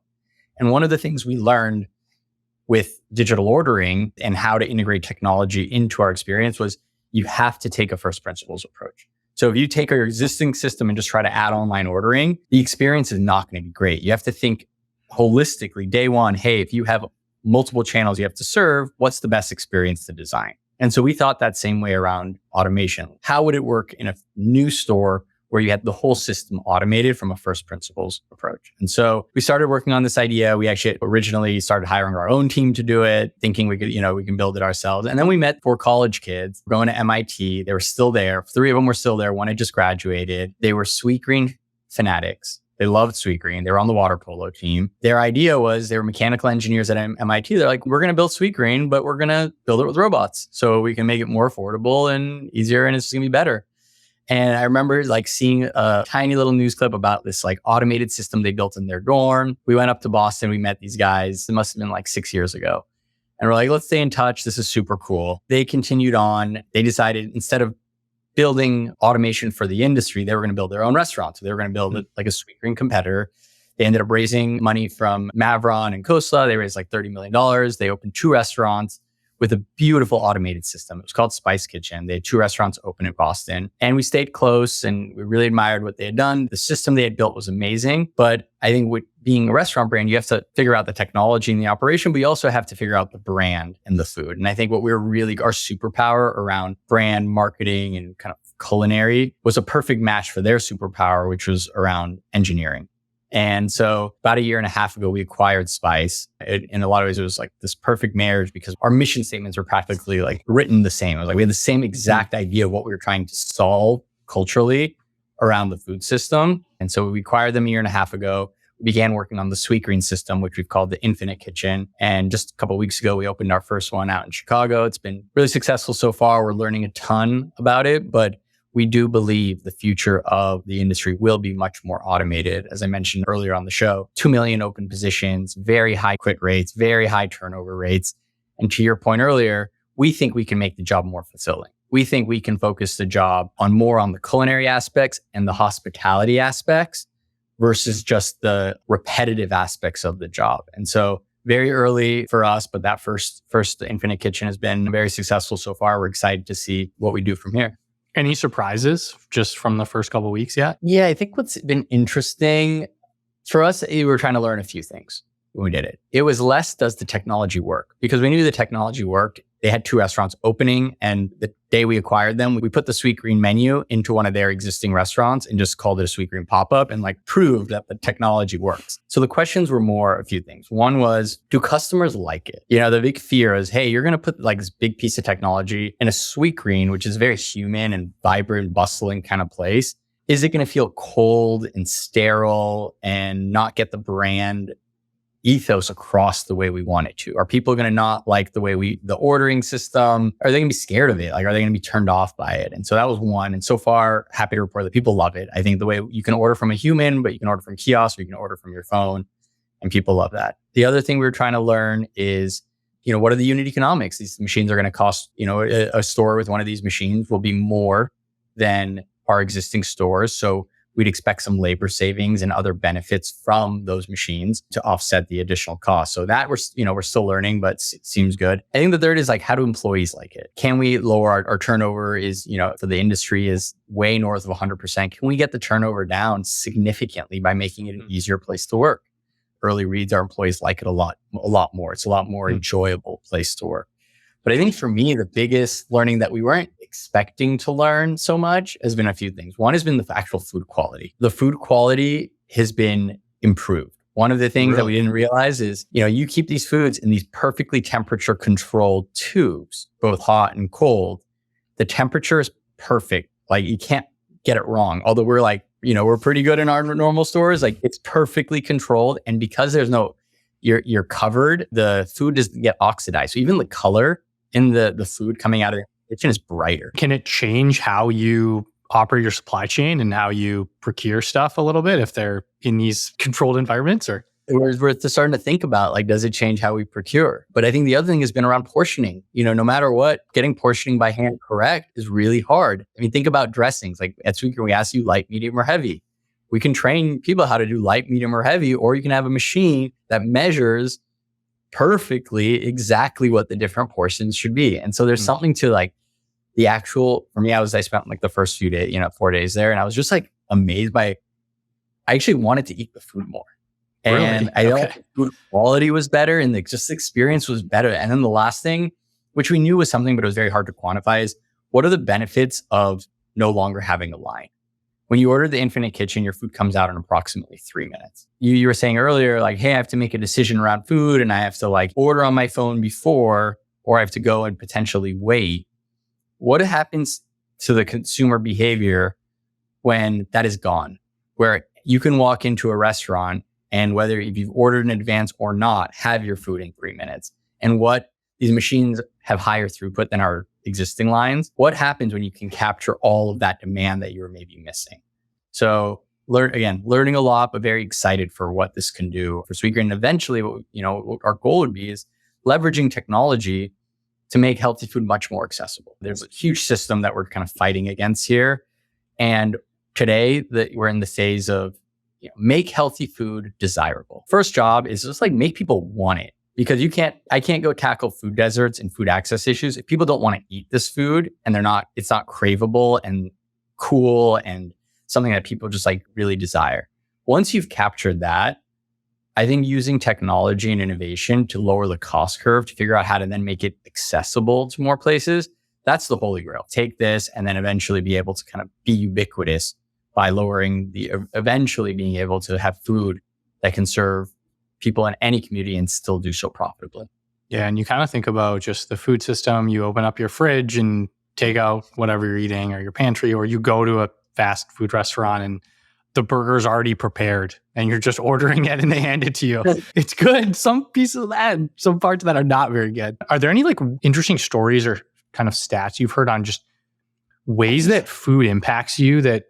And one of the things we learned with digital ordering and how to integrate technology into our experience was you have to take a first principles approach. So if you take your existing system and just try to add online ordering, the experience is not going to be great. You have to think holistically, day one, hey, if you have multiple channels you have to serve, what's the best experience to design? And so we thought that same way around automation. How would it work in a new store where you had the whole system automated from a first principles approach? And so we started working on this idea. We actually originally started hiring our own team to do it, thinking we could, we can build it ourselves. And then we met 4 college kids going to MIT. They were still there. 3 of them were still there. 1 had just graduated. They were Sweetgreen fanatics. They loved Sweetgreen. They were on the water polo team. Their idea was they were mechanical engineers at MIT. They're like, we're going to build Sweetgreen, but we're going to build it with robots so we can make it more affordable and easier, and it's going to be better. And I remember like seeing a tiny little news clip about this like automated system they built in their dorm. We went up to Boston. We met these guys. It must have been like 6 years ago. And we're like, let's stay in touch. This is super cool. They continued on. They decided instead of building automation for the industry, they were going to build their own restaurant. So they were going to build it like a Sweetgreen competitor. They ended up raising money from Mavron and Costa. They raised like $30 million. They opened 2 restaurants with a beautiful automated system. It was called Spice Kitchen. They had 2 restaurants open in Boston. And we stayed close and we really admired what they had done. The system they had built was amazing. But I think with being a restaurant brand, you have to figure out the technology and the operation, but you also have to figure out the brand and the food. And I think what we're really, our superpower around brand marketing and kind of culinary was a perfect match for their superpower, which was around engineering. And so about 1.5 years ago, we acquired Spice. In a lot of ways, it was like this perfect marriage because our mission statements were practically like written the same. It was like we had the same exact idea of what we were trying to solve culturally around the food system. And so we acquired them 1.5 years ago. We began working on the Sweetgreen system, which we've called the Infinite Kitchen. And just a couple of weeks ago, we opened our first one out in Chicago. It's been really successful so far. We're learning a ton about it, but we do believe the future of the industry will be much more automated. As I mentioned earlier on the show, 2 million open positions, very high quit rates, very high turnover rates. And to your point earlier, we think we can make the job more fulfilling. We think we can focus the job on more on the culinary aspects and the hospitality aspects versus just the repetitive aspects of the job. And so very early for us, but that first Infinite Kitchen has been very successful so far. We're excited to see what we do from here. Any surprises just from the first couple of weeks yet? Yeah, I think what's been interesting for us, we were trying to learn a few things. when we did it. It was less, does the technology work? Because we knew the technology worked. They had 2 restaurants opening, and the day we acquired them, we put the Sweetgreen menu into one of their existing restaurants and just called it a Sweetgreen pop-up and proved that the technology works. So the questions were more a few things. One was, do customers like it? The big fear is, hey, you're going to put this big piece of technology in a Sweetgreen, which is a very human and vibrant, bustling kind of place. Is it going to feel cold and sterile and not get the brand ethos across the way we want it to? Are people going to not like the way the ordering system? Are they going to be scared of it? Are they going to be turned off by it? And so that was one. And so far, happy to report that people love it. I think the way you can order from a human, but you can order from kiosk or you can order from your phone, and people love that. The other thing we were trying to learn is, what are the unit economics? These machines are going to cost, a store with one of these machines will be more than our existing stores. So we'd expect some labor savings and other benefits from those machines to offset the additional cost. So that we're still learning, but it seems good. I think the third is how do employees like it? Can we lower our turnover is, for the industry is way north of 100%. Can we get the turnover down significantly by making it an easier place to work? Early reads, our employees like it a lot more. It's a lot more enjoyable place to work. But I think for me, the biggest learning that we weren't expecting to learn so much has been a few things. One has been the actual food quality. The food quality has been improved. One of the things that we didn't realize is, you keep these foods in these perfectly temperature controlled tubes, both hot and cold. The temperature is perfect. You can't get it wrong. Although we're we're pretty good in our normal stores. It's perfectly controlled. And because there's you're covered, the food doesn't get oxidized. So even the color in the food coming out of the kitchen is brighter. Can it change how you operate your supply chain and how you procure stuff a little bit if they're in these controlled environments? Or we're starting to think about does it change how we procure? But I think the other thing has been around portioning. No matter what, getting portioning by hand correct is really hard. I mean, think about dressings. At Sweetgreen, we ask you light, medium, or heavy. We can train people how to do light, medium, or heavy, or you can have a machine that measures perfectly exactly what the different portions should be. And so there's something to the actual, for me, I spent the first few days, 4 days there, and I was just amazed by, I actually wanted to eat the food more. And I thought the food quality was better and the experience was better. And then the last thing, which we knew was something, but it was very hard to quantify, is what are the benefits of no longer having a line? When you order the Infinite Kitchen, your food comes out in approximately 3 minutes. You were saying earlier, hey, I have to make a decision around food and I have to order on my phone before, or I have to go and potentially wait. What happens to the consumer behavior when that is gone? Where you can walk into a restaurant and whether if you've ordered in advance or not, have your food in 3 minutes. And what these machines have higher throughput than our existing lines. What happens when you can capture all of that demand that you were maybe missing? So learning a lot, but very excited for what this can do for Sweetgreen. And eventually, what our goal would be is leveraging technology to make healthy food much more accessible. There's a huge system that we're kind of fighting against here. And today that we're in the phase of make healthy food desirable. First job is just make people want it. Because I can't go tackle food deserts and food access issues if people don't want to eat this food and it's not craveable and cool and something that people just really desire. Once you've captured that, I think using technology and innovation to lower the cost curve to figure out how to then make it accessible to more places, that's the holy grail. Take this and then eventually be able to kind of be ubiquitous by eventually being able to have food that can serve people in any community and still do so profitably. Yeah. And you kind of think about just the food system. You open up your fridge and take out whatever you're eating or your pantry, or you go to a fast food restaurant and the burger's already prepared and you're just ordering it and they hand it to you. It's good. Some pieces of that, some parts of that are not very good. Are there any interesting stories or kind of stats you've heard on just ways that food impacts you that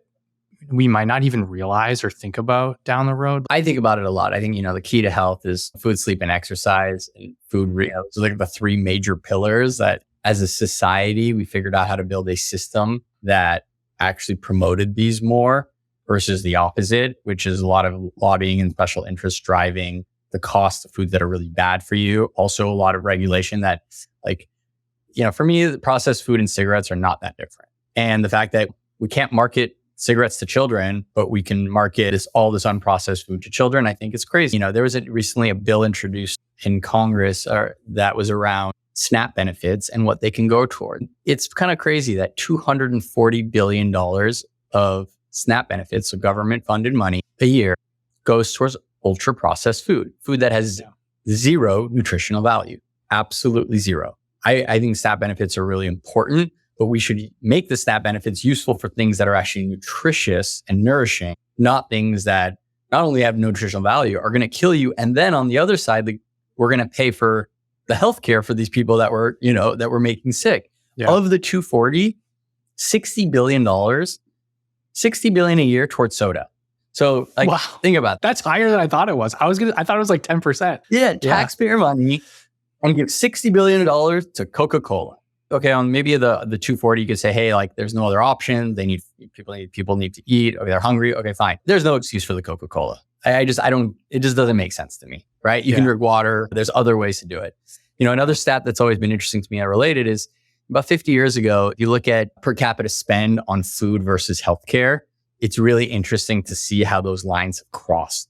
we might not even realize or think about down the road? I think about it a lot. I think, the key to health is food, sleep, and exercise. And food, those are the 3 major pillars that as a society, we figured out how to build a system that actually promoted these more versus the opposite, which is a lot of lobbying and special interests driving the cost of foods that are really bad for you. Also, a lot of regulation that for me, the processed food and cigarettes are not that different. And the fact that we can't market cigarettes to children, but we can market all this unprocessed food to children. I think it's crazy. There was recently a bill introduced in Congress that was around SNAP benefits and what they can go toward. It's kind of crazy that $240 billion of SNAP benefits, so government funded money a year, goes towards ultra processed food that has zero nutritional value, absolutely zero. I think SNAP benefits are really important, but we should make the SNAP benefits useful for things that are actually nutritious and nourishing, not things that not only have no nutritional value, are going to kill you. And then on the other side, we're going to pay for the healthcare for these people that we're making sick. Yeah. Of the 240, $60 billion a year towards soda. So wow. Think about that. That's higher than I thought it was. I thought it was like 10%. Yeah, taxpayer money, and give $60 billion to Coca-Cola. Okay, on maybe the 240, you could say, hey, there's no other option. People need to eat. Okay, they're hungry. Okay, fine. There's no excuse for the Coca-Cola. I don't, it just doesn't make sense to me, right? You can drink water. There's other ways to do it. Another stat that's always been interesting to me and related is about 50 years ago, you look at per capita spend on food versus healthcare. It's really interesting to see how those lines have crossed.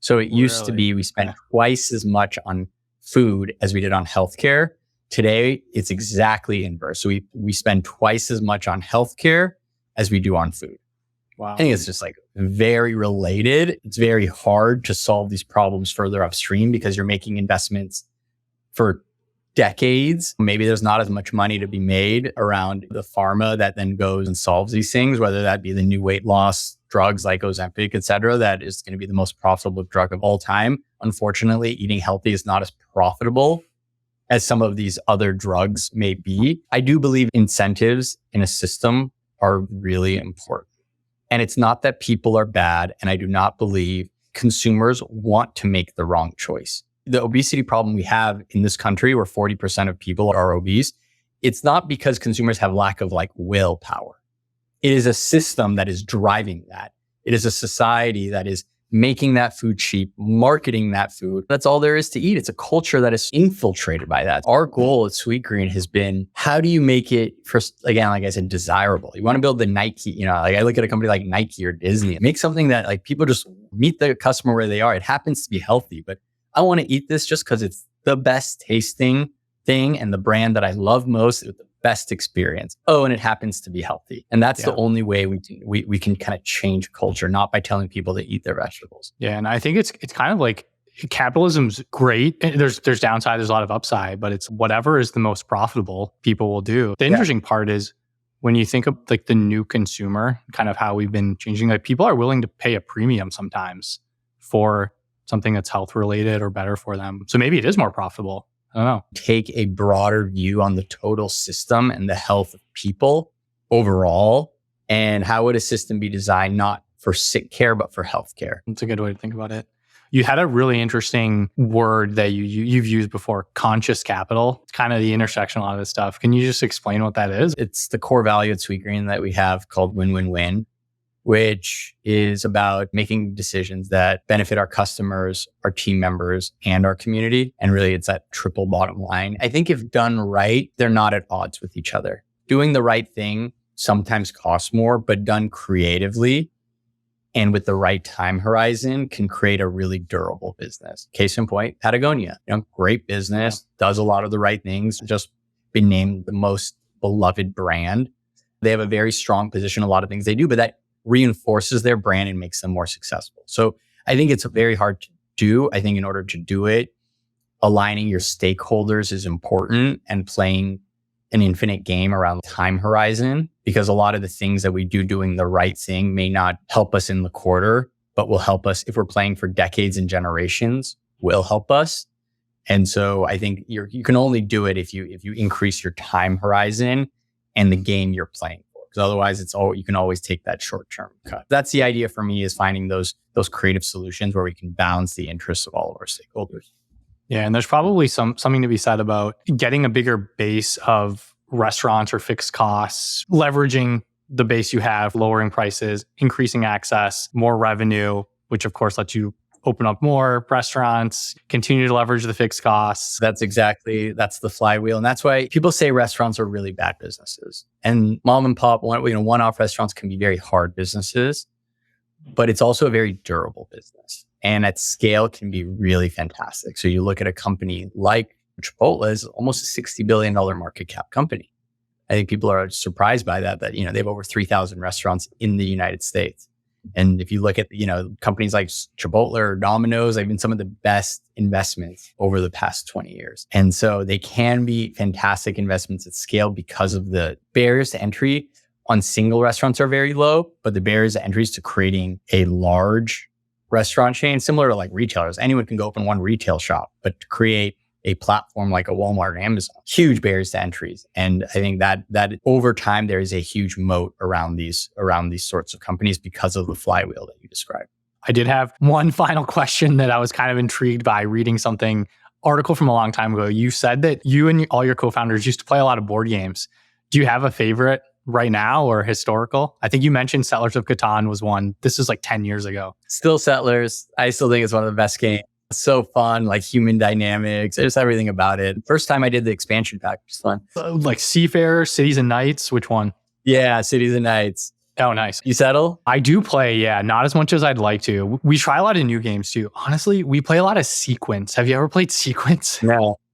So it used to be we spent twice as much on food as we did on healthcare. Today, it's exactly inverse. So we spend twice as much on healthcare as we do on food. Wow. I think it's just very related. It's very hard to solve these problems further upstream because you're making investments for decades. Maybe there's not as much money to be made around the pharma that then goes and solves these things, whether that be the new weight loss drugs like Ozempic, et cetera, that is going to be the most profitable drug of all time. Unfortunately, eating healthy is not as profitable as some of these other drugs may be. I do believe incentives in a system are really important. And it's not that people are bad. And I do not believe consumers want to make the wrong choice. The obesity problem we have in this country, where 40% of people are obese, it's not because consumers have lack of willpower. It is a system that is driving that. It is a society that is making that food cheap, marketing that food. That's all there is to eat. It's a culture that is infiltrated by that. Our goal at Sweetgreen has been, how do you make it, first, again, like I said, desirable? You want to build the Nike, I look at a company like Nike or Disney, make something that people just meet the customer where they are. It happens to be healthy, but I want to eat this just because it's the best tasting thing and the brand that I love most with the best experience. Oh, and it happens to be healthy. And that's the only way we can kind of change culture, not by telling people to eat their vegetables. Yeah. And I think it's kind of like capitalism's great. There's downside, there's a lot of upside, but it's whatever is the most profitable people will do. The interesting part is when you think of the new consumer, kind of how we've been changing, people are willing to pay a premium sometimes for something that's health related or better for them. So maybe it is more profitable. I don't know. Take a broader view on the total system and the health of people overall. And how would a system be designed not for sick care, but for health care? That's a good way to think about it. You had a really interesting word that you've used before, conscious capital. It's kind of the intersection of a lot of this stuff. Can you just explain what that is? It's the core value at Sweetgreen that we have called win-win-win, which is about making decisions that benefit our customers, our team members, and our community. And really, it's that triple bottom line. I think if done right, they're not at odds with each other. Doing the right thing sometimes costs more, but done creatively and with the right time horizon can create a really durable business. Case in point, Patagonia, great business, does a lot of the right things, just been named the most beloved brand. They have a very strong position, a lot of things they do, but that reinforces their brand and makes them more successful. So I think it's very hard to do. I think in order to do it, aligning your stakeholders is important and playing an infinite game around time horizon, because a lot of the things that we do doing the right thing may not help us in the quarter, but will help us if we're playing for decades and generations, will help us. And so I think you can only do it if you increase your time horizon and the game you're playing. Because otherwise, you can always take that short-term cut. That's the idea for me, is finding those creative solutions where we can balance the interests of all of our stakeholders. Yeah, and there's probably something to be said about getting a bigger base of restaurants or fixed costs, leveraging the base you have, lowering prices, increasing access, more revenue, which of course lets you open up more restaurants, continue to leverage the fixed costs. That's the flywheel. And that's why people say restaurants are really bad businesses. And mom and pop, one-off restaurants can be very hard businesses, but it's also a very durable business. And at scale can be really fantastic. So you look at a company like Chipotle is almost a $60 billion market cap company. I think people are surprised by that, they have over 3,000 restaurants in the United States. And if you look at, companies like Chipotle or Domino's, they've been some of the best investments over the past 20 years. And so they can be fantastic investments at scale because of the barriers to entry on single restaurants are very low, but the barriers to entry to creating a large restaurant chain, similar to like retailers, anyone can go open one retail shop, but to create a platform like a Walmart and Amazon, huge barriers to entries. And I think that over time, there is a huge moat around these sorts of companies because of the flywheel that you described. I did have one final question that I was kind of intrigued by reading something article from a long time ago. You said that you and all your co-founders used to play a lot of board games. Do you have a favorite right now or historical? I think you mentioned Settlers of Catan was one. This is like 10 years ago. Still Settlers. I still think it's one of the best games. So fun, like human dynamics, just everything about it. First time I did the expansion pack, was fun. Like Seafarers, Cities and Knights, which one? Yeah, Cities and Knights. Oh, nice. You settle? I do play, yeah. Not as much as I'd like to. We try a lot of new games too. Honestly, we play a lot of Sequence. Have you ever played Sequence?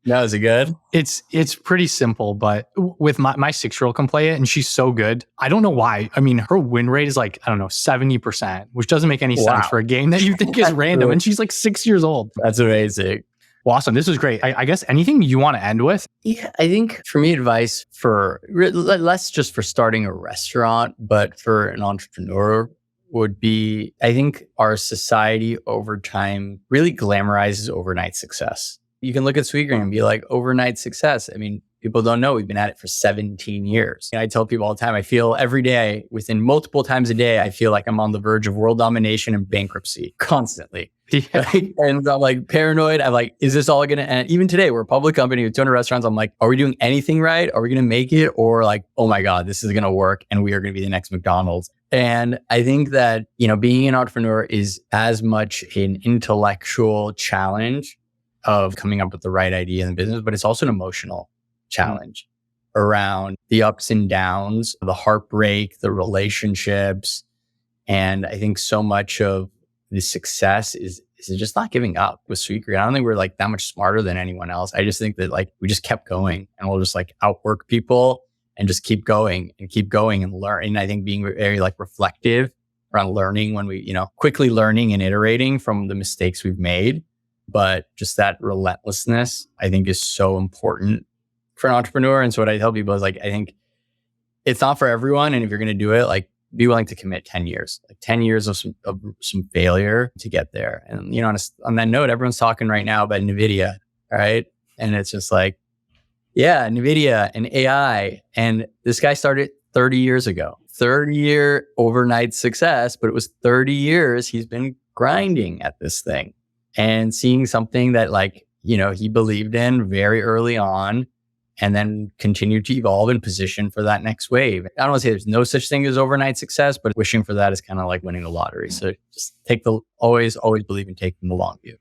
No, is it good? It's pretty simple, but with my 6-year-old can play it and she's so good. I don't know why. I mean, her win rate is like, 70%, which doesn't make any sense for a game that you think is random. And she's like 6 years old. That's amazing. Well, awesome. This was great. I guess anything you want to end with? Yeah, I think for me, advice for less just for starting a restaurant, but for an entrepreneur would be, I think our society over time really glamorizes overnight success. You can look at Sweetgreen and be like, overnight success. I mean, people don't know we've been at it for 17 years. And I tell people all the time, I feel every day, within multiple times a day, I feel like I'm on the verge of world domination and bankruptcy constantly. Yeah. Right? And I'm like paranoid. I'm like, is this all going to end? Even today, we're a public company with 200 restaurants. I'm like, are we doing anything right? Are we going to make it? Or like, oh my God, this is going to work and we are going to be the next McDonald's. And I think that, being an entrepreneur is as much an intellectual challenge of coming up with the right idea in the business, but it's also an emotional challenge around the ups and downs, the heartbreak, the relationships. And I think so much of the success is just not giving up with Sweetgreen. I don't think we're like that much smarter than anyone else. I just think that like we just kept going and we'll just like outwork people and just keep going and learn. And I think being very like reflective around learning when we, quickly learning and iterating from the mistakes we've made. But just that relentlessness, I think, is so important for an entrepreneur. And so what I tell people is like, I think it's not for everyone. And if you're going to do it, like be willing to commit 10 years, like 10 years of some failure to get there. And, on that note, everyone's talking right now about NVIDIA, right? And it's just like, yeah, NVIDIA and AI. And this guy started 30 years ago, 30-year overnight success, but it was 30 years he's been grinding at this thing. And seeing something that he believed in very early on and then continued to evolve and position for that next wave. I don't want to say there's no such thing as overnight success, but wishing for that is kind of like winning the lottery. So just always believe in taking the long view.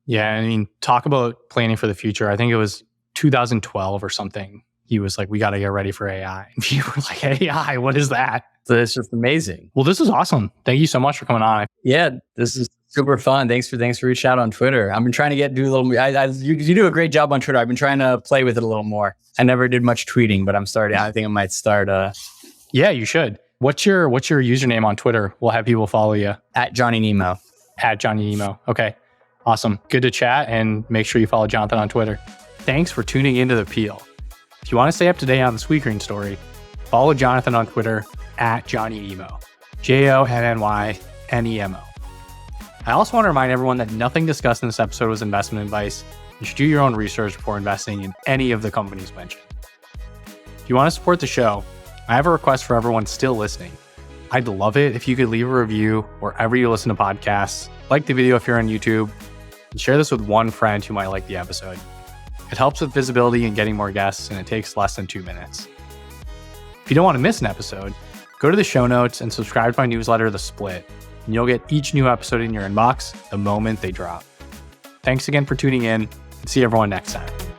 Yeah. I mean, talk about planning for the future. I think it was 2012 or something. He was like, we got to get ready for AI. And you were like, AI, what is that? So it's just amazing. Well, this is awesome. Thank you so much for coming on. Yeah, this is super fun. Thanks for reaching out on Twitter. I've been trying to do a little. You do a great job on Twitter. I've been trying to play with it a little more. I never did much tweeting, but I'm starting. I think I might start. Yeah, you should. What's your username on Twitter? We'll have people follow you at Johnny Nemo. At Johnny Nemo. Okay, awesome. Good to chat, and make sure you follow Jonathan on Twitter. Thanks for tuning into The Peel. If you want to stay up to date on the Sweetgreen story, follow Jonathan on Twitter at Johnny Nemo. JONNYNEMO. I also want to remind everyone that nothing discussed in this episode was investment advice. You should do your own research before investing in any of the companies mentioned. If you want to support the show, I have a request for everyone still listening. I'd love it if you could leave a review wherever you listen to podcasts, like the video if you're on YouTube, and share this with one friend who might like the episode. It helps with visibility and getting more guests, and it takes less than 2 minutes. If you don't want to miss an episode, go to the show notes and subscribe to my newsletter, The Split. and you'll get each new episode in your inbox the moment they drop. Thanks again for tuning in, and see everyone next time.